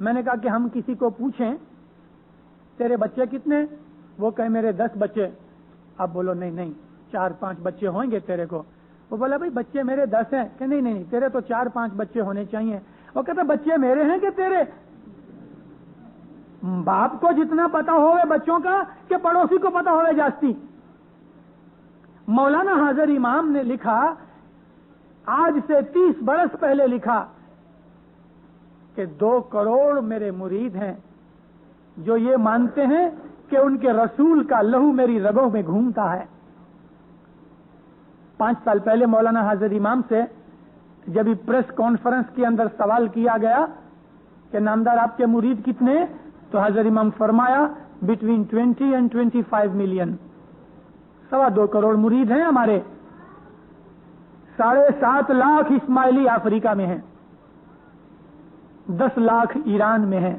میں نے کہا کہ ہم کسی کو پوچھیں تیرے بچے کتنے؟ وہ کہے میرے 10 بچے. اب بولو نہیں نہیں 4-5 بچے ہوں گے تیرے کو. وہ بولا بھائی بچے میرے 10 ہیں. کہ نہیں نہیں تیرے تو 4-5 بچے ہونے چاہیے. وہ کہتا بچے میرے ہیں کہ تیرے؟ باپ کو جتنا پتا ہوئے بچوں کا کہ پڑوسی کو پتا ہوئے جاستی. مولانا حاضر امام نے لکھا آج سے 30 برس پہلے لکھا کہ 2 کروڑ میرے مرید ہیں جو یہ مانتے ہیں کہ ان کے رسول کا لہو میری رگوں میں گھومتا ہے. 5 سال پہلے مولانا حاضر امام سے جب پریس کانفرنس کے اندر سوال کیا گیا کہ نامدار آپ کے مرید کتنے، تو حاضر امام فرمایا بٹوین 20 and 25 ملین. 2.25 کروڑ مرید ہیں ہمارے. 7.5 لاکھ اسماعیلی افریقہ میں ہیں، 10 لاکھ ایران میں ہیں.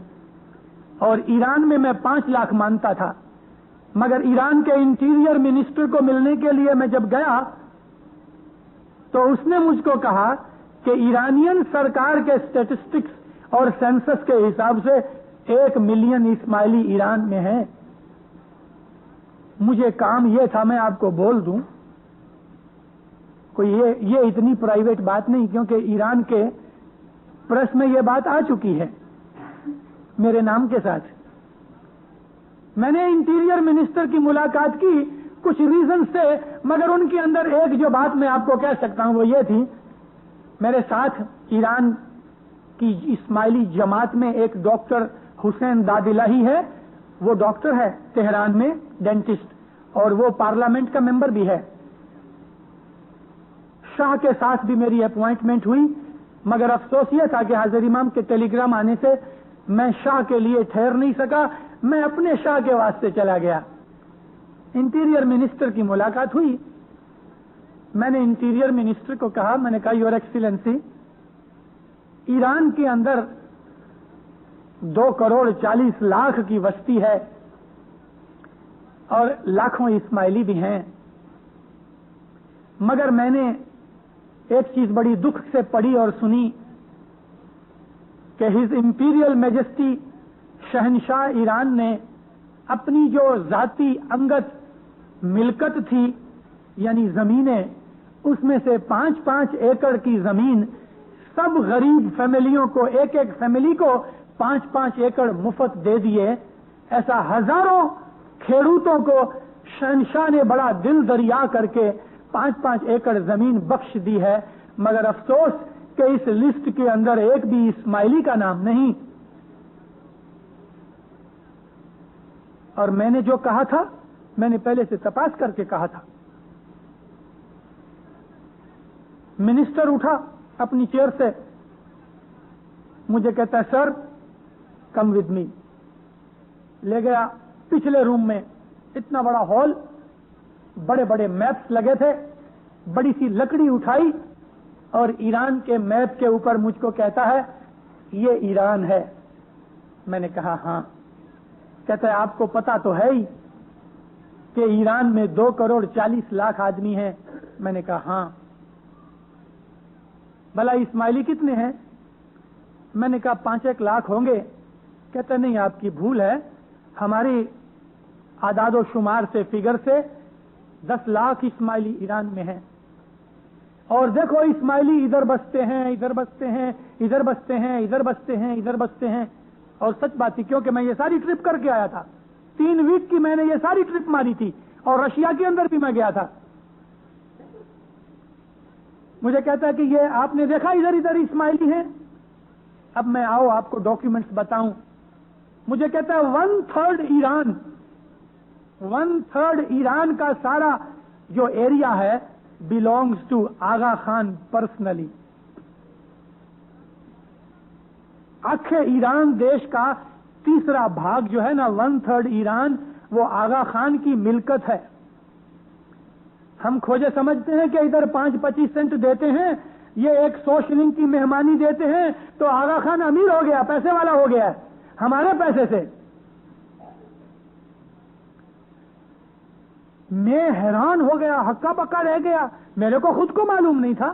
اور ایران میں 5 لاکھ مانتا تھا، مگر ایران کے انٹیریئر منسٹر کو ملنے کے لیے میں جب گیا تو اس نے مجھ کو کہا کہ ایرانین سرکار کے اسٹیٹسٹکس اور سینسس کے حساب سے 1 ملین اسماعیلی ایران میں ہیں. مجھے کام یہ تھا میں آپ کو بول دوں، کوئی یہ اتنی پرائیویٹ بات نہیں، کیونکہ ایران کے پریس میں یہ بات آ چکی ہے میرے نام کے ساتھ. میں نے انٹیریئر منسٹر کی ملاقات کی کچھ ریزن سے، مگر ان کے اندر ایک جو بات میں آپ کو کہہ سکتا ہوں وہ یہ تھی، میرے ساتھ ایران کی اسماعیلی جماعت میں ایک ڈاکٹر حسین دادلہی ہے. وہ ڈاکٹر ہے تہران میں، ڈینٹسٹ، اور وہ پارلیمنٹ کا ممبر بھی ہے. شاہ کے ساتھ بھی میری اپوائنٹمنٹ ہوئی، مگر افسوس یہ تھا کہ حاضر امام کے ٹیلی گرام آنے سے میں شاہ کے لیے ٹھہر نہیں سکا. میں اپنے شاہ کے واسطے چلا گیا. انٹیریئر منسٹر کی ملاقات ہوئی. میں نے انٹیریئر منسٹر کو کہا، میں نے کہا یور ایکسیلنسی، ایران کے اندر 2 کروڑ 40 لاکھ کی بستی ہے اور لاکھوں اسماعیلی بھی ہیں، مگر میں نے ایک چیز بڑی دکھ سے پڑھی اور سنی کہ ہز امپیریل میجسٹی شہنشاہ ایران نے اپنی جو ذاتی انگت ملکت تھی یعنی زمینیں، اس میں سے 5-5 ایکڑ کی زمین سب غریب فیملیوں کو، ایک فیملی کو 5-5 ایکڑ مفت دے دیے. ایسا ہزاروں کھیڑوتوں کو شہنشاہ نے بڑا دل دریا کر کے 5-5 ایکڑ زمین بخش دی ہے. مگر افسوس کہ اس لسٹ کے اندر ایک بھی اسماعیلی کا نام نہیں. اور میں نے جو کہا تھا میں نے پہلے سے تپاس کر کے کہا تھا. منسٹر اٹھا اپنی چیئر سے، مجھے کہتا ہے سر کم ود می. لے گیا پچھلے روم میں، اتنا بڑا ہال، بڑے بڑے میپس لگے تھے، بڑی سی لکڑی اٹھائی اور ایران کے میپ کے اوپر مجھ کو کہتا ہے یہ ایران ہے. میں نے کہا ہاں. کہتا ہے آپ کو پتا تو ہے ہی کہ ایران میں 2 کروڑ 40 لاکھ آدمی ہیں. میں نے کہا ہاں. بھلا اسماعیلی کتنے ہیں؟ میں نے کہا 5-1 لاکھ ہوں گے. کہتا نہیں آپ کی بھول ہے، ہماری اعداد و شمار سے فگر سے 10 لاکھ اسماعیلی ایران میں ہیں. اور دیکھو اسماعیلی ادھر بستے ہیں، ادھر بستے ہیں، ادھر بستے ہیں، ادھر بستے ہیں، ادھر بستے ہیں. اور سچ بات تھی کیونکہ میں یہ ساری ٹرپ کر کے آیا تھا. 3 ویک کی میں نے یہ ساری ٹرپ ماری تھی اور رشیا کے اندر بھی میں گیا تھا. مجھے کہتا ہے کہ یہ آپ نے دیکھا ادھر ادھر اسماعیلی ہیں. اب میں آؤ آپ کو ڈاکیومنٹس بتاؤں. مجھے کہتا ہے 1/3 ایران کا سارا جو ایریا ہے belongs to Aga Khan personally. اکھے ایران دیش کا تیسرا بھاگ جو ہے نا 1/3 ایران، وہ آغا خان کی ملکت ہے. ہم کھوجے سمجھتے ہیں کہ ادھر 5-25 سینٹ دیتے ہیں، یہ 100 شلنگ کی مہمانی دیتے ہیں تو آغا خان امیر ہو گیا، پیسے والا ہو گیا ہمارے پیسے سے. میں حیران ہو گیا، ہکا پکا رہ گیا، میرے کو خود کو معلوم نہیں تھا.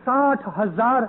60,000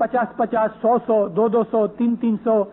50-50, 100-100, 200-200, 300-300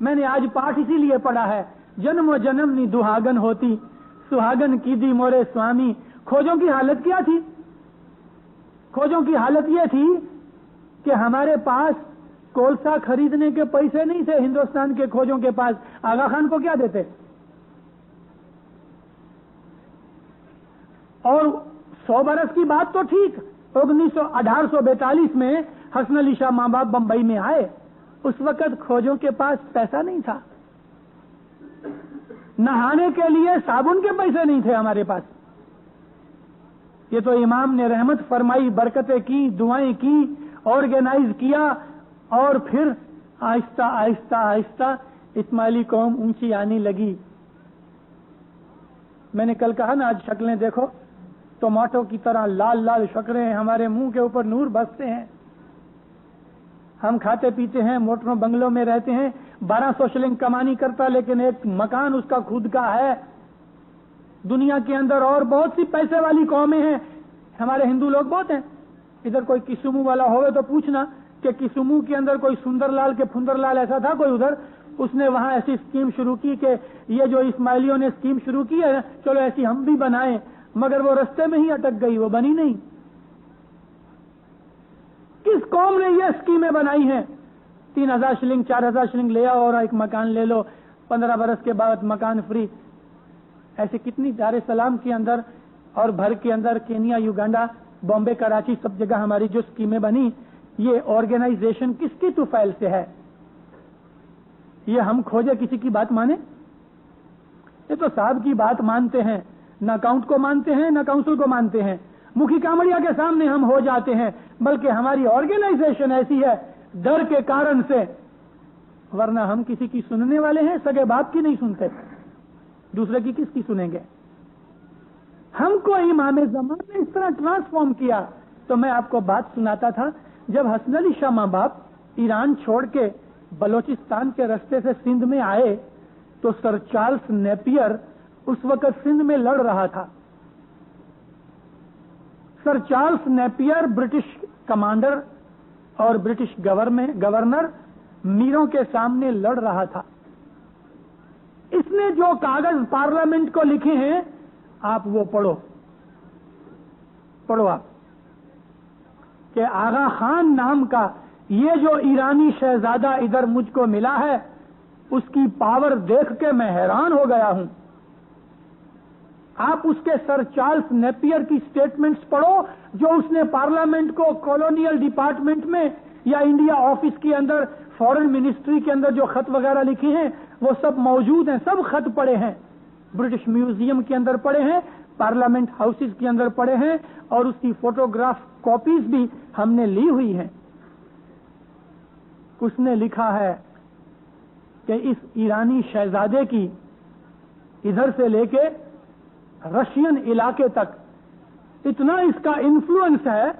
میں نے آج پاٹ اسی لیے پڑھا ہے, جنم و جنمنی دہاگن ہوتی, سہاگن کی دی مورے سوامی. کھوجوں کی حالت کیا تھی؟ کھوجوں کی حالت یہ تھی کہ ہمارے پاس کولسا خریدنے کے پیسے نہیں تھے. ہندوستان کے کھوجوں کے پاس آغا خان کو کیا دیتے؟ اور 100 برس کی بات تو ٹھیک, 1842 میں حسن علی شاہ ماں باپ بمبئی میں آئے, اس وقت کھوجوں کے پاس پیسہ نہیں تھا. نہانے کے لیے صابن کے پیسے نہیں تھے ہمارے پاس. یہ تو امام نے رحمت فرمائی, برکتیں کی, دعائیں کی, آرگنائز کیا, اور پھر آہستہ آہستہ آہستہ اسماعیلی قوم اونچی آنے لگی. میں نے کل کہا نا, آج شکلیں دیکھو, ٹماٹو کی طرح لال لال شکلیں, ہمارے منہ کے اوپر نور برستے ہیں. ہم کھاتے پیتے ہیں, موٹروں بنگلوں میں رہتے ہیں, 1200 شلنگ کمانی کرتا, لیکن ایک مکان اس کا خود کا ہے. دنیا کے اندر اور بہت سی پیسے والی قومیں ہیں, ہمارے ہندو لوگ بہت ہیں. ادھر کوئی کسمو والا ہوئے تو پوچھنا کہ کسمو کے اندر کوئی سندر لال کے پھندر لال ایسا تھا کوئی ادھر, اس نے وہاں ایسی اسکیم شروع کی کہ یہ جو اسماعیلیوں نے اسکیم شروع کی ہے چلو ایسی ہم بھی بنائیں, مگر وہ رستے میں ہی اٹک گئی, وہ بنی نہیں. کس قوم نے یہ اسکیمیں بنائی ہیں؟ 3000 شلنگ 4000 شلنگ لے آؤ اور ایک مکان لے لو, 15 برس کے بعد مکان فری. ایسے کتنی دار السلام کے اندر اور بھر کے اندر, کینیا, یوگانڈا, بامبے, کراچی, سب جگہ ہماری جو اسکیمیں بنی, یہ آرگنائزیشن کس کی توفیل سے ہے؟ یہ ہم کھوجے کسی کی بات مانے؟ یہ تو صاحب کی بات مانتے ہیں, نہ اکاؤنٹ کو مانتے ہیں, نہ کاؤنسل کو مانتے ہیں. مکھی کامڑیا کے سامنے ہم ہو جاتے ہیں, بلکہ ہماری آرگنائزیشن ایسی ہے ڈر کے کارن سے, ورنہ ہم کسی کی سننے والے ہیں؟ سگے باپ کی نہیں سنتے, دوسرے کی کس کی سنیں گے؟ ہم کو امام زمان نے اس طرح ٹرانسفارم کیا. تو میں آپ کو بات سناتا تھا, جب حسن علی شاہ ماں باپ ایران چھوڑ کے بلوچستان کے رستے سے سندھ میں آئے تو سر چارلس نیپیئر اس وقت سندھ میں لڑ رہا تھا. سر چارلس نیپیئر برٹش کمانڈر اور برٹش گورنر میروں کے سامنے لڑ رہا تھا. اس نے جو کاغذ پارلیمنٹ کو لکھے ہیں آپ وہ پڑھو آپ, کہ آغا خان نام کا یہ جو ایرانی شہزادہ ادھر مجھ کو ملا ہے, اس کی پاور دیکھ کے میں حیران ہو گیا ہوں. آپ اس کے سر چارلس نیپیئر کی سٹیٹمنٹس پڑھو, جو اس نے پارلیمنٹ کو کالونیل ڈپارٹمنٹ میں یا انڈیا آفس کے اندر, فورن منسٹری کے اندر جو خط وغیرہ لکھے ہیں وہ سب موجود ہیں, سب خط پڑے ہیں, برٹش میوزیم کے اندر پڑے ہیں, پارلیمنٹ ہاؤسز کے اندر پڑے ہیں, اور اس کی فوٹوگراف کاپیز بھی ہم نے لی ہوئی ہیں. اس نے لکھا ہے کہ اس ایرانی شہزادے کی ادھر سے لے کے رشین علاقے تک اتنا اس کا انفلوئنس ہے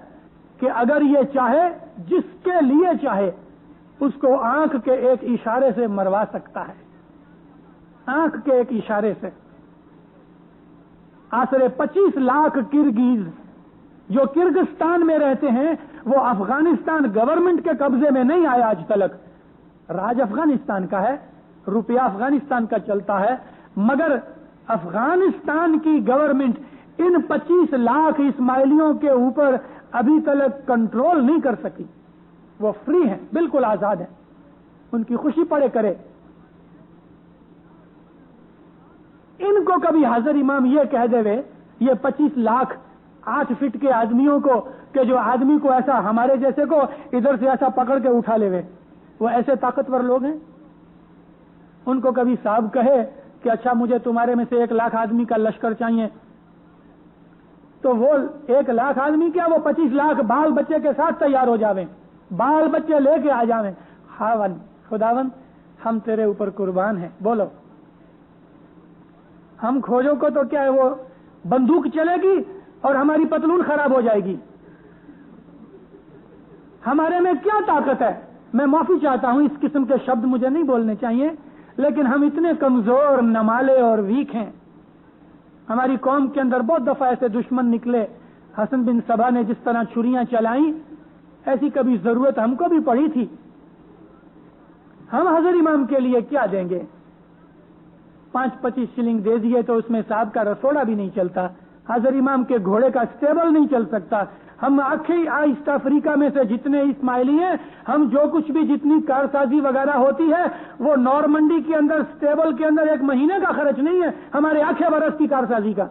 کہ اگر یہ چاہے, جس کے لیے چاہے, اس کو آنکھ کے ایک اشارے سے مروا سکتا ہے, آنکھ کے ایک اشارے سے. آسرے 25 لاکھ کرگیز جو کرگستان میں رہتے ہیں وہ افغانستان گورنمنٹ کے قبضے میں نہیں آیا آج تلک. راج افغانستان کا ہے, روپیہ افغانستان کا چلتا ہے, مگر افغانستان کی گورنمنٹ ان 25 لاکھ اسماعیلیوں کے اوپر ابھی تلک کنٹرول نہیں کر سکی. وہ فری ہیں, بالکل آزاد ہیں, ان کی خوشی پڑے کرے. ان کو کبھی حضرت امام یہ کہہ دے یہ 25 لاکھ 8 فٹ کے آدمیوں کو, کہ جو آدمی کو ایسا ہمارے جیسے کو ادھر سے ایسا پکڑ کے اٹھا لے, وہ ایسے طاقتور لوگ ہیں. ان کو کبھی صاحب کہے کہ اچھا مجھے تمہارے میں سے 1 لاکھ آدمی کا لشکر چاہیے, تو وہ 1 لاکھ آدمی کیا, وہ 25 لاکھ بال بچے کے ساتھ تیار ہو جاویں, بال بچے لے کے آ جاویں. خاون خداون ہم تیرے اوپر قربان ہیں. بولو ہم کھوجوں کو تو کیا ہے, وہ بندوق چلے گی اور ہماری پتلون خراب ہو جائے گی. ہمارے میں کیا طاقت ہے؟ میں معافی چاہتا ہوں, اس قسم کے شبد مجھے نہیں بولنے چاہیے, لیکن ہم اتنے کمزور, نمالے اور ویک ہیں. ہماری قوم کے اندر بہت دفعہ ایسے دشمن نکلے. حسن بن صبا نے جس طرح چھریاں چلائیں, ایسی کبھی ضرورت ہم کو بھی پڑی تھی. ہم حضر امام کے لیے کیا دیں گے؟ 5-25 شلنگ دے دیے تو اس میں صاحب کا رسوڑا بھی نہیں چلتا، حضر امام کے گھوڑے کا اسٹیبل نہیں چل سکتا۔ ہم آخری ایسٹ افریقہ میں سے جتنے اسماعیلی ہیں، ہم جو کچھ بھی جتنی کارسازی وغیرہ ہوتی ہے وہ نارمنڈی کے اندر اسٹیبل کے اندر 1 مہینے کا خرچ نہیں ہے، ہمارے آنکھیں برس کی کارسازی کا۔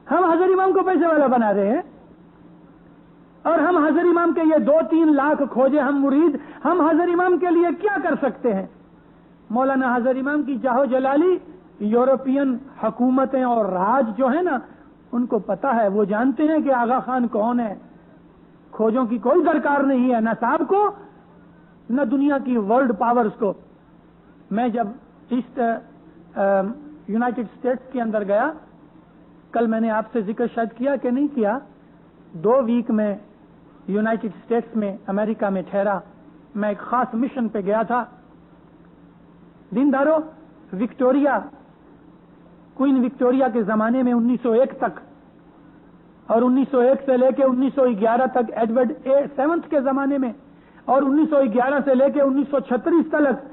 ہم حضر امام کو پیسے والا بنا رہے ہیں، اور ہم حضر امام کے یہ 2-3 لاکھ کھوجے ہم مرید، ہم حضر امام کے لیے کیا کر سکتے ہیں؟ مولانا حضر امام کی جاہو جلالی یورپین حکومتیں اور راج جو ہیں نا، ان کو پتا ہے، وہ جانتے ہیں کہ آغا خان کون ہے۔ کھوجوں کی کوئی درکار نہیں ہے، نہ صاحب کو نہ دنیا کی ورلڈ پاورز کو۔ میں جب ایسٹ یونائٹڈ اسٹیٹس کے اندر گیا، کل میں نے آپ سے ذکر شاید کیا کہ نہیں کیا، 2 ویک میں یونائٹڈ اسٹیٹس میں امریکہ میں ٹھہرا۔ میں ایک خاص مشن پہ گیا تھا۔ دیندارو، وکٹوریا، کوئین وکٹوریا کے زمانے میں 1901 تک، اور 1901 سے لے کے 1911 تک ایڈورڈ VII کے زمانے میں، اور 1911 سے لے کے 1936 تک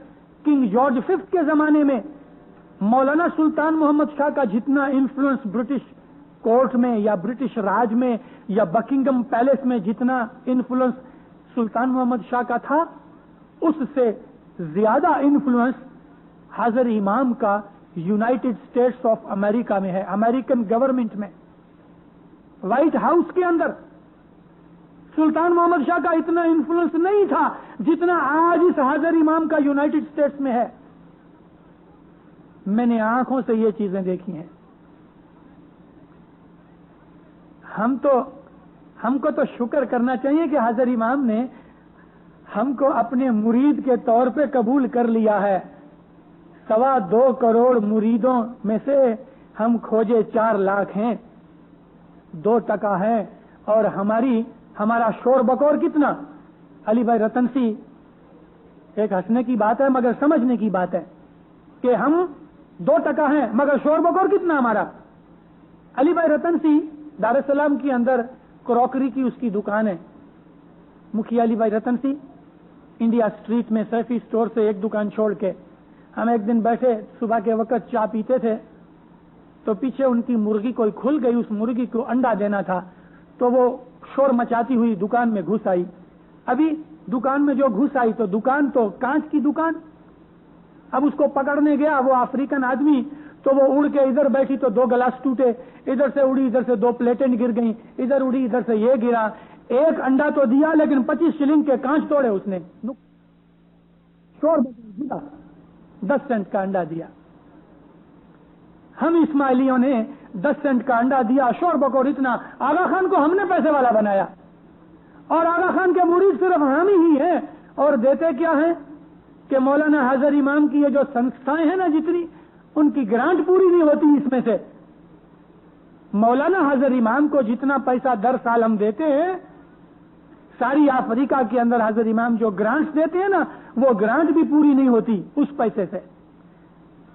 کنگ جارج V کے زمانے میں مولانا سلطان محمد شاہ کا جتنا انفلوئنس برٹش کورٹ میں یا برٹش راج میں یا بکنگم پیلس میں جتنا انفلوئنس سلطان محمد شاہ کا تھا، اس سے زیادہ انفلوئنس حضر امام کا یونائٹڈ اسٹیٹس آف امریکہ میں ہے، امریکن گورنمنٹ میں۔ وائٹ ہاؤس کے اندر سلطان محمد شاہ کا اتنا انفلوئنس نہیں تھا جتنا آج اس حضر امام کا یونائٹڈ اسٹیٹس میں ہے۔ میں نے آنکھوں سے یہ چیزیں دیکھی ہیں۔ ہم کو تو شکر کرنا چاہیے کہ حضر امام نے ہم کو اپنے مرید کے طور پہ قبول کر لیا ہے۔ 2.25 کروڑ مریدوں میں سے ہم کھوجے 4 لاکھ ہیں، 2% ہیں، اور ہمارا شور بکور کتنا؟ علی بھائی رتن سی، ایک ہنسنے کی بات ہے مگر سمجھنے کی بات ہے کہ ہم 2% ہیں مگر شور بکور کتنا ہمارا؟ علی بھائی رتن سی دار السلام کے اندر کراکری کی اس کی دکان ہے، مکھیا علی بھائی رتن سی، انڈیا اسٹریٹ میں سیفی اسٹور سے ایک دکان چھوڑ کے ہم ایک دن بیٹھے صبح کے وقت چائے پیتے تھے، تو پیچھے ان کی مرغی کوئی کھل گئی، اس مرغی کو انڈا دینا تھا، تو وہ شور مچاتی ہوئی دکان میں گھس آئی۔ ابھی دکان میں جو گھس آئی تو دکان تو کانچ کی دکان، اب اس کو پکڑنے گیا وہ افریقن آدمی، تو وہ اڑ کے ادھر بیٹھی تو 2 گلاس ٹوٹے، ادھر سے اڑی ادھر سے 2 پلیٹیں گر گئیں، ادھر اڑی ادھر سے یہ گرا، ایک انڈا تو دیا لیکن 25 شلنگ کے کانچ توڑے اس نے، شور 10 سینٹ کا انڈا دیا۔ ہم اسماعیلیوں نے 10 سینٹ کا انڈا دیا، شور بکور اتنا، آغا خان کو ہم نے پیسے والا بنایا، اور آغا خان کے مرید صرف ہم ہی ہیں، اور دیتے کیا ہیں کہ مولانا حضر امام کی یہ جو سنستھائیں ہیں نا جتنی، ان کی گرانٹ پوری نہیں ہوتی اس میں سے۔ مولانا حضر امام کو جتنا پیسہ در سال ہم دیتے ہیں، ساری افریقہ کے اندر حضر امام جو گرانٹس دیتے ہیں نا، وہ گرانٹ بھی پوری نہیں ہوتی اس پیسے سے۔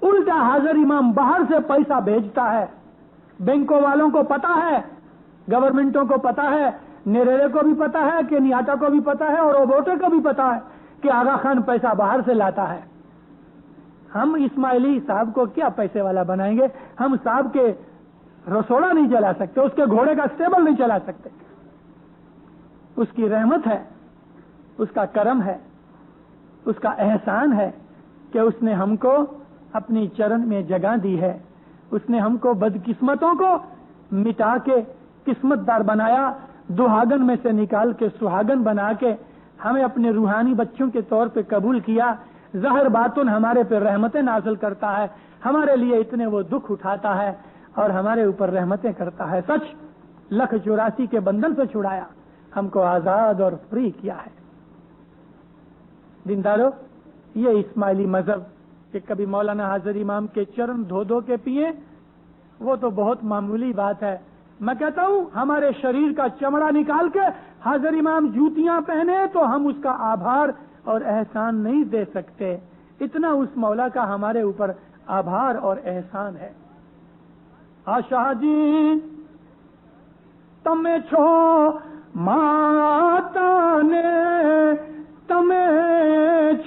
الٹا حضر امام باہر سے پیسہ بھیجتا ہے، بینکوں والوں کو پتا ہے، گورنمنٹوں کو پتا ہے، نیریرے کو بھی پتا ہے، کینیاٹا کو بھی پتا ہے، اور اوبوٹے کو بھی پتا ہے کہ آغا خان پیسہ باہر سے لاتا ہے۔ ہم اسماعیلی صاحب کو کیا پیسے والا بنائیں گے؟ ہم صاحب کے رسوڑا نہیں چلا سکتے، اس کے گھوڑے کا اسٹیبل نہیں چلا سکتے۔ اس کی رحمت ہے، اس کا کرم ہے، اس کا احسان ہے کہ اس نے ہم کو اپنی چرن میں جگہ دی ہے۔ اس نے ہم کو بدقسمتوں کو مٹا کے قسمت دار بنایا، دہاگن میں سے نکال کے سہاگن بنا کے ہمیں اپنے روحانی بچوں کے طور پہ قبول کیا۔ ظاہر باتن ہمارے پہ رحمتیں نازل کرتا ہے، ہمارے لیے اتنے وہ دکھ اٹھاتا ہے اور ہمارے اوپر رحمتیں کرتا ہے۔ سچ 1,84,000 کے بندھن سے چھڑایا، ہم کو آزاد اور فری کیا ہے۔ دیندارو، یہ اسماعیلی مذہب کہ کبھی مولانا حضر امام کے چرن دھو کے پیے، وہ تو بہت معمولی بات ہے۔ میں کہتا ہوں ہمارے شریر کا چمڑا نکال کے حضر امام جوتیاں پہنے تو ہم اس کا آبھار اور احسان نہیں دے سکتے، اتنا اس مولا کا ہمارے اوپر آبھار اور احسان ہے۔ آشا جی تمہیں چھو ماتا نے تمہیں